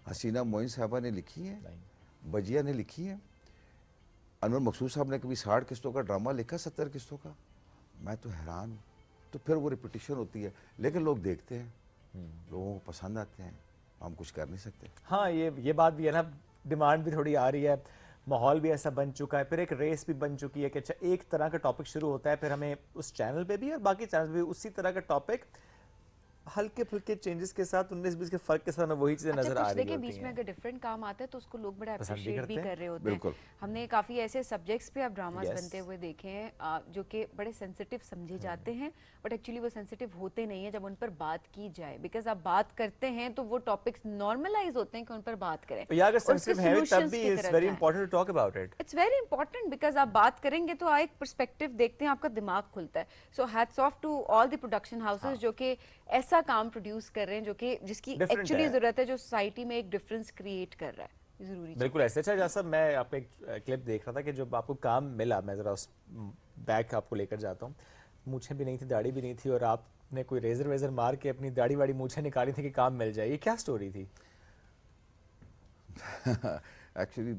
S21: हसीना मोइन साहबा ने लिखी हैं, बजिया ने लिखी हैं, अनवर मकसूद साहब ने कभी 60 किस्तों का ड्रामा लिखा, 70 किस्तों का? मैं तो हैरान हूँ। तो फिर वो रिपीटिशन होती है, लेकिन लोग देखते हैं, लोगों को पसंद आते हैं, हम कुछ कर नहीं सकते।
S2: हाँ, ये बात भी है ना, डिमांड भी थोड़ी आ रही है, माहौल भी ऐसा बन चुका है, फिर एक रेस भी बन चुकी है कि अच्छा एक तरह का टॉपिक शुरू होता है, फिर हमें उस चैनल पे भी और बाकी चैनल पे भी उसी तरह का टॉपिक हल्के फुल्के चेंजेस के साथ 19-20 के फर्क के साथ ना वही चीजें नजर आ रही
S1: देखिए
S2: होती
S1: बीच में
S2: हैं।
S1: अगर डिफरेंट काम आता है तो उसको लोग बड़ा
S2: पसंद भी
S1: अप्रिशिएट भी
S2: करते हैं।
S1: कर रहे होते हैं।
S2: बिल्कुल।
S1: हमने काफी ऐसे सब्जेक्ट्स पे अब ड्रामास
S2: Yes.
S1: बनते हुए देखे हैं जो कि बड़े सेंसिटिव समझे जाते हैं, बट एक्चुअली वो सेंसिटिव होते नहीं है जब उन पर बात की जाए, बिकॉज आप बात करते हैं तो वो टॉपिक्स नॉर्मलाइज होते हैं कि उन पर बात करें।
S2: या अगर
S1: और उसके
S2: सेंसिटिव है तब
S1: solutions
S2: भी
S1: की
S2: इट्स
S1: तरफ
S2: वेरी
S1: जाएं।
S2: Important to talk about it.
S1: It's very important because आप बात करेंगे तो एक पर्सपेक्टिव देखते हैं, आपका दिमाग खुलता है। So hats off to all the production houses जो कि ऐसा काम प्रोड्यूस कर रहे हैं जो कि जिसकी
S2: Different
S1: एक्चुअली
S2: है।
S1: जरूरत है, जो सोसाइटी में एक डिफरेंस क्रिएट कर रहा है। जरूरी चीज़
S2: बिल्कुल ऐसे। अच्छा जैसा मैं आप एक क्लिप देख रहा था कि जब आपको काम मिला, मैं जरा उस बैग आपको लेकर जाता हूँ, मूछें भी नहीं थी, दाढ़ी भी नहीं थी, और आपने कोई रेजर वेजर मार के अपनी दाढ़ी वाड़ी मूछें निकाली थी कि काम मिल जाए, ये क्या स्टोरी थी?
S21: एक्चुअली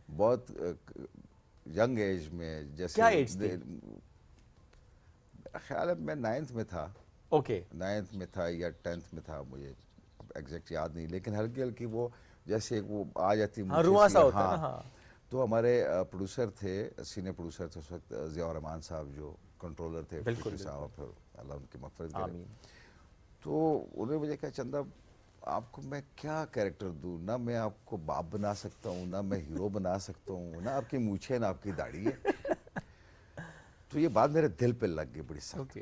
S21: बहुत यंग एज में, जैसे
S2: क्या एज थी?
S21: ख्याल है मैं 9th में था।
S2: ओके
S21: 9th में था या 10th में था, मुझे एग्जैक्ट याद नहीं, लेकिन हल्की हल्की वो जैसे वो आ जाती
S2: हाँ, रुआं सा होता है ना, हाँ।
S21: तो हमारे प्रोड्यूसर थे, सीनियर प्रोड्यूसर थे उस वक्त, ज़िया रहमान साहब जो कंट्रोलर थे,
S2: बिल्कुल
S21: साहब, फिर अल्लाह उनकी मग़फ़िरत करे।
S2: आमीन।
S21: तो उन्होंने मुझे कहा चंदा आपको मैं क्या कैरेक्टर दूँ, ना मैं आपको बाप बना सकता हूँ, ना मैं हीरो बना सकता हूँ, ना आपकी मूछें ना आपकी दाढ़ी है। तो ये बात मेरे दिल पे लग गई बड़ी सख्त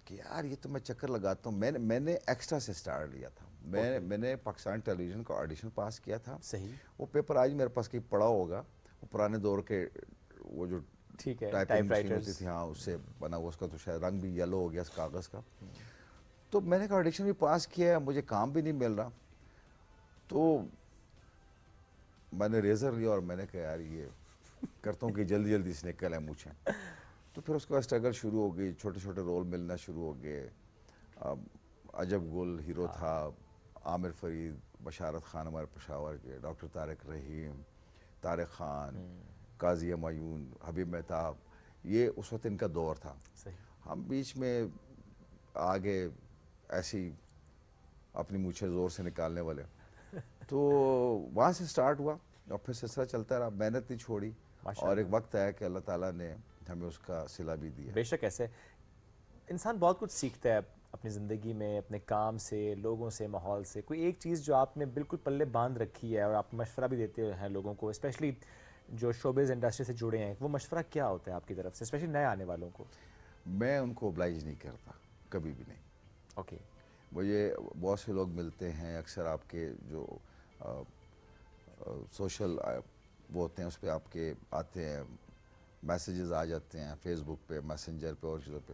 S21: कि यार ये तो मैं चक्कर लगाता हूँ। मैंने एक्स्ट्रा से स्टार लिया था। मैंने पाकिस्तान टेलीविज़न का ऑडिशन पास किया था।
S2: सही।
S21: वो पेपर आज मेरे पास कहीं पड़ा होगा, वो पुराने दौर के वो जो
S2: ठीक है
S21: टाइपिंग मशीन होती थी, हाँ, उससे बना हुआ, उसका तो शायद रंग भी येलो हो गया उस कागज़ का। तो मैंने कहा ऑडिशन भी पास किया है, मुझे काम भी नहीं मिल रहा। तो मैंने रेज़र लिया और मैंने कहा यार ये करता हूँ कि जल्दी जल्दी से निकल है मुझे। तो फिर उसके बाद स्ट्रगल शुरू हो गई, छोटे छोटे रोल मिलना शुरू हो गए। अजब गुल हीरो था, आमिर फरीद, बशारत खान हमारे पेशावर के, डॉक्टर तारिक रहीम, तारिक खान, काजी हमायून, हबीब मेहताब, ये उस वक्त इनका दौर था।
S2: सही।
S21: हम बीच में आगे ऐसी अपनी मूछें ज़ोर से निकालने वाले। तो वहाँ से स्टार्ट हुआ और फिर सिलसिला चलता रहा, मेहनत नहीं छोड़ी, और एक वक्त आया कि अल्लाह ताला ने हमें उसका सिला भी दिया।
S2: बेशक ऐसे इंसान बहुत कुछ सीखता है अपनी ज़िंदगी में, अपने काम से, लोगों से, माहौल से। कोई एक चीज़ जो आपने बिल्कुल पल्ले बांध रखी है और आप मशवरा भी देते हैं लोगों को, स्पेशली जो शोबिज़ इंडस्ट्री से जुड़े हैं, वो मशवरा क्या होता है आपकी तरफ से, स्पेशली नए आने वालों को?
S21: मैं उनको ओब्लाइज नहीं करता, कभी भी नहीं।
S2: ओके।
S21: मुझे बहुत से लोग मिलते हैं, अक्सर आपके जो सोशल वो होते हैं उस पर आपके आते हैं, मैसेजेस आ जाते हैं फेसबुक पे, मैसेंजर पे और चीज़ों पे,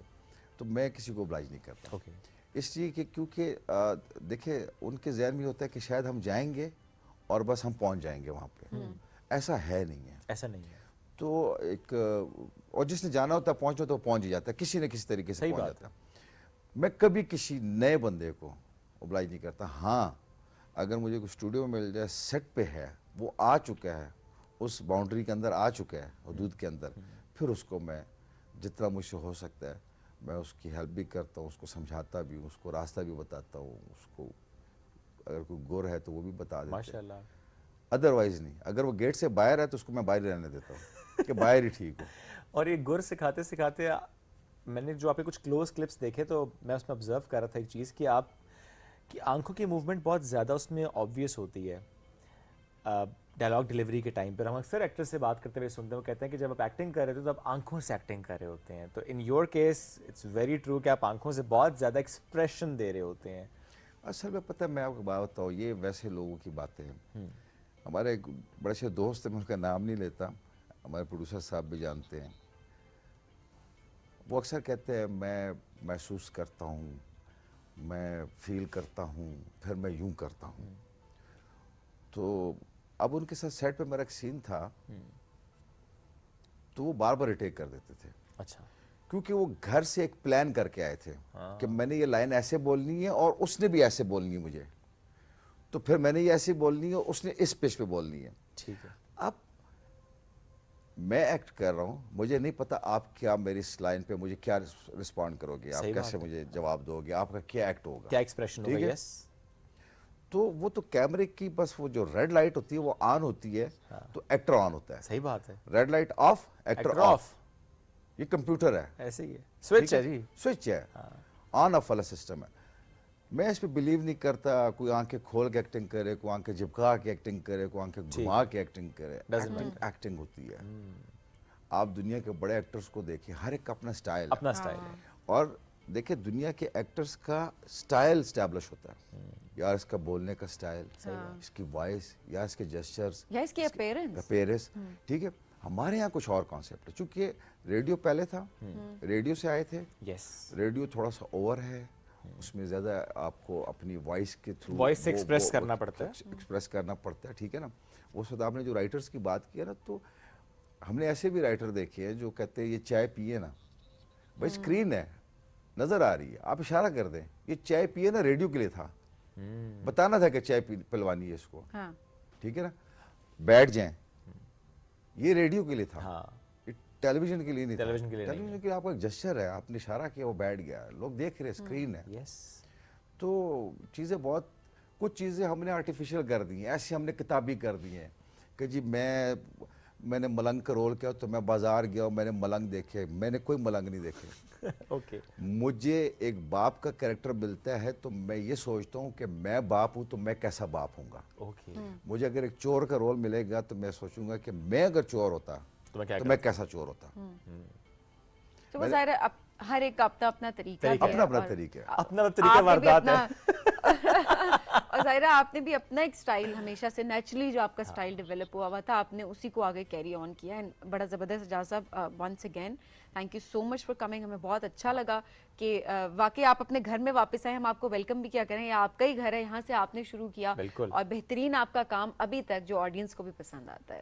S21: तो मैं किसी को ओब्लाइज नहीं करता।
S2: ओके।
S21: इसलिए कि क्योंकि देखिए उनके जहन में होता है कि शायद हम जाएंगे और बस हम पहुंच जाएंगे वहाँ पे। ऐसा है नहीं है।
S2: ऐसा नहीं है।
S21: तो एक और जिसने जाना होता है पहुंचना तो पहुंच ही जाता है, किसी न किसी तरीके से पहुंच जाता है। मैं कभी किसी नए बंदे को ओब्लाइज नहीं करता। हाँ, अगर मुझे कोई स्टूडियो में मिल जाए, सेट पे है, वो आ चुका है, उस बाउंड्री के अंदर आ चुका है, हदूद के अंदर, फिर उसको मैं जितना मुझसे हो सकता है मैं उसकी हेल्प भी करता हूँ, उसको समझाता भी हूँ, उसको रास्ता भी बताता हूँ, उसको अगर कोई गुर है तो वो भी बता देता हूँ।
S2: माशाल्लाह।
S21: अदरवाइज नहीं, अगर वो गेट से बाहर है तो उसको मैं बाहर रहने देता हूँ कि बाहर ही ठीक हो।
S2: और ये गुर सिखाते सिखाते मैंने जो आपके कुछ क्लोज क्लिप्स देखे तो मैं उसमें ऑब्जर्व कर रहा था एक चीज़ कि आप की आंखों की मूवमेंट बहुत ज़्यादा उसमें ऑब्वियस होती है डायलॉग डिलीवरी के टाइम पर। हम अक्सर एक्टर से बात करते हुए सुनते हैं, वो कहते हैं कि जब आप एक्टिंग कर रहे हो तो आप आंखों से एक्टिंग कर रहे होते हैं। तो in your case it's very true कि आप आंखों से बहुत ज़्यादा एक्सप्रेशन दे रहे होते हैं।
S21: असल में पता है, मैं आपको बात बताऊँ, ये वैसे लोगों की बातें हैं। हमारे एक बड़े अच्छे दोस्त हैं, मैं उनका नाम नहीं लेता, हमारे प्रोड्यूसर साहब भी जानते हैं। वो अक्सर कहते हैं मैं महसूस करता हूँ, मैं फील करता हूँ, फिर मैं यूं करता हूँ। तो अब उनके साथ सेट पे मेरा एक सीन था, तो वो बार बार रिटेक कर देते थे।
S2: अच्छा।
S21: क्योंकि वो घर से एक प्लान करके आए थे कि मैंने ये लाइन ऐसे बोलनी है और उसने भी ऐसे बोलनी है मुझे, तो फिर मैंने ये ऐसे बोलनी है, उसने इस पिच पे बोलनी है।
S2: ठीक है।
S21: अब मैं एक्ट कर रहा हूँ, मुझे नहीं पता आप क्या मेरी इस लाइन पे मुझे क्या रिस्पॉन्ड करोगे, आप कैसे मुझे जवाब दोगे, आपका क्या एक्ट होगा,
S2: क्या एक्सप्रेशन होगा। यस।
S21: तो वो तो कैमरे की बस वो जो रेड लाइट होती है वो ऑन होती है, तो एक्टर ऑन होता है।
S2: सही बात है।
S21: Red light of, actor of. ये कंप्यूटर है,
S2: ऐसे ही है, स्विच है जी,
S21: स्विच है, ऑन ऑफ वाला सिस्टम है। मैं इस पे बिलीव नहीं करता कोई आंखें खोल के एक्टिंग करे, कोई आंखें झपका के एक्टिंग करे, कोई आंखें घुमा के एक्टिंग करे। एक्टिंग होती है। आप दुनिया के बड़े एक्टर्स को देखिए, हर एक का अपना स्टाइल
S2: है।
S21: और देखिए दुनिया के एक्टर्स का स्टाइल स्टैब्लिश होता है। यार इसका बोलने का स्टाइल, इसकी वॉइस, या इसके जेस्चर्स,
S1: या इसकी
S21: अपीयरेंस, ठीक है। हमारे यहाँ कुछ और कॉन्सेप्ट है, चूंकि रेडियो पहले था, रेडियो से आए थे। रेडियो थोड़ा सा ओवर है, उसमें ज्यादा आपको अपनी वॉइस के थ्रू
S2: वॉइस से एक्सप्रेस करना पड़ता है, ठीक है ना। उस वक्त आपने जो राइटर्स की बात की है ना, तो हमने ऐसे भी राइटर देखे हैं जो कहते हैं ये चाय पिए ना, भाई स्क्रीन है, नजर आ रही है, आप इशारा कर दें, ये चाय पिए ना रेडियो के लिए था, बताना था कि चाय पिलवानी है इसको, ठीक है ना, बैठ जाएं, ये रेडियो के लिए था, टेलीविजन के लिए नहीं, टेलीविजन के लिए आपका एक जेस्चर है, आपने इशारा किया, वो बैठ गया, लोग देख रहे, स्क्रीन है। तो चीज़ें बहुत, कुछ चीज़ें हमने आर्टिफिशियल कर दी हैं, ऐसी हमने किताबी कर दी हैं कि जी मैंने मलंग का रोल किया तो मैं बाजार गया और मैंने मलंग देखे, मैंने कोई मलंग नहीं देखे। मुझे एक बाप का कैरेक्टर मिलता है तो मैं ये सोचता हूँ कि मैं बाप हूँ तो मैं कैसा बाप हूँगा। मुझे अगर एक चोर का रोल मिलेगा तो मैं सोचूंगा कि मैं अगर चोर होता तो मैं कैसा चोर होता।
S1: तो वो ज़ाहिर है हर एक का अपना अपना तरीका है,
S2: अपना तरीका वारदात है।
S1: और ज़ाहिरा आपने भी अपना एक स्टाइल हमेशा से नेचुरली जो आपका स्टाइल डेवलप हुआ था, आपने उसी को आगे कैरी ऑन किया है। बड़ा ज़बरदस्त एजाज साहब, once again thank you so much for coming. हमें बहुत अच्छा लगा कि वाकई आप अपने घर में वापस आए, हम आपको वेलकम भी किया करें, ये आपका ही घर है, यहाँ से आपने शुरू किया और बेहतरीन आपका काम अभी तक जो ऑडियंस को भी पसंद आता है।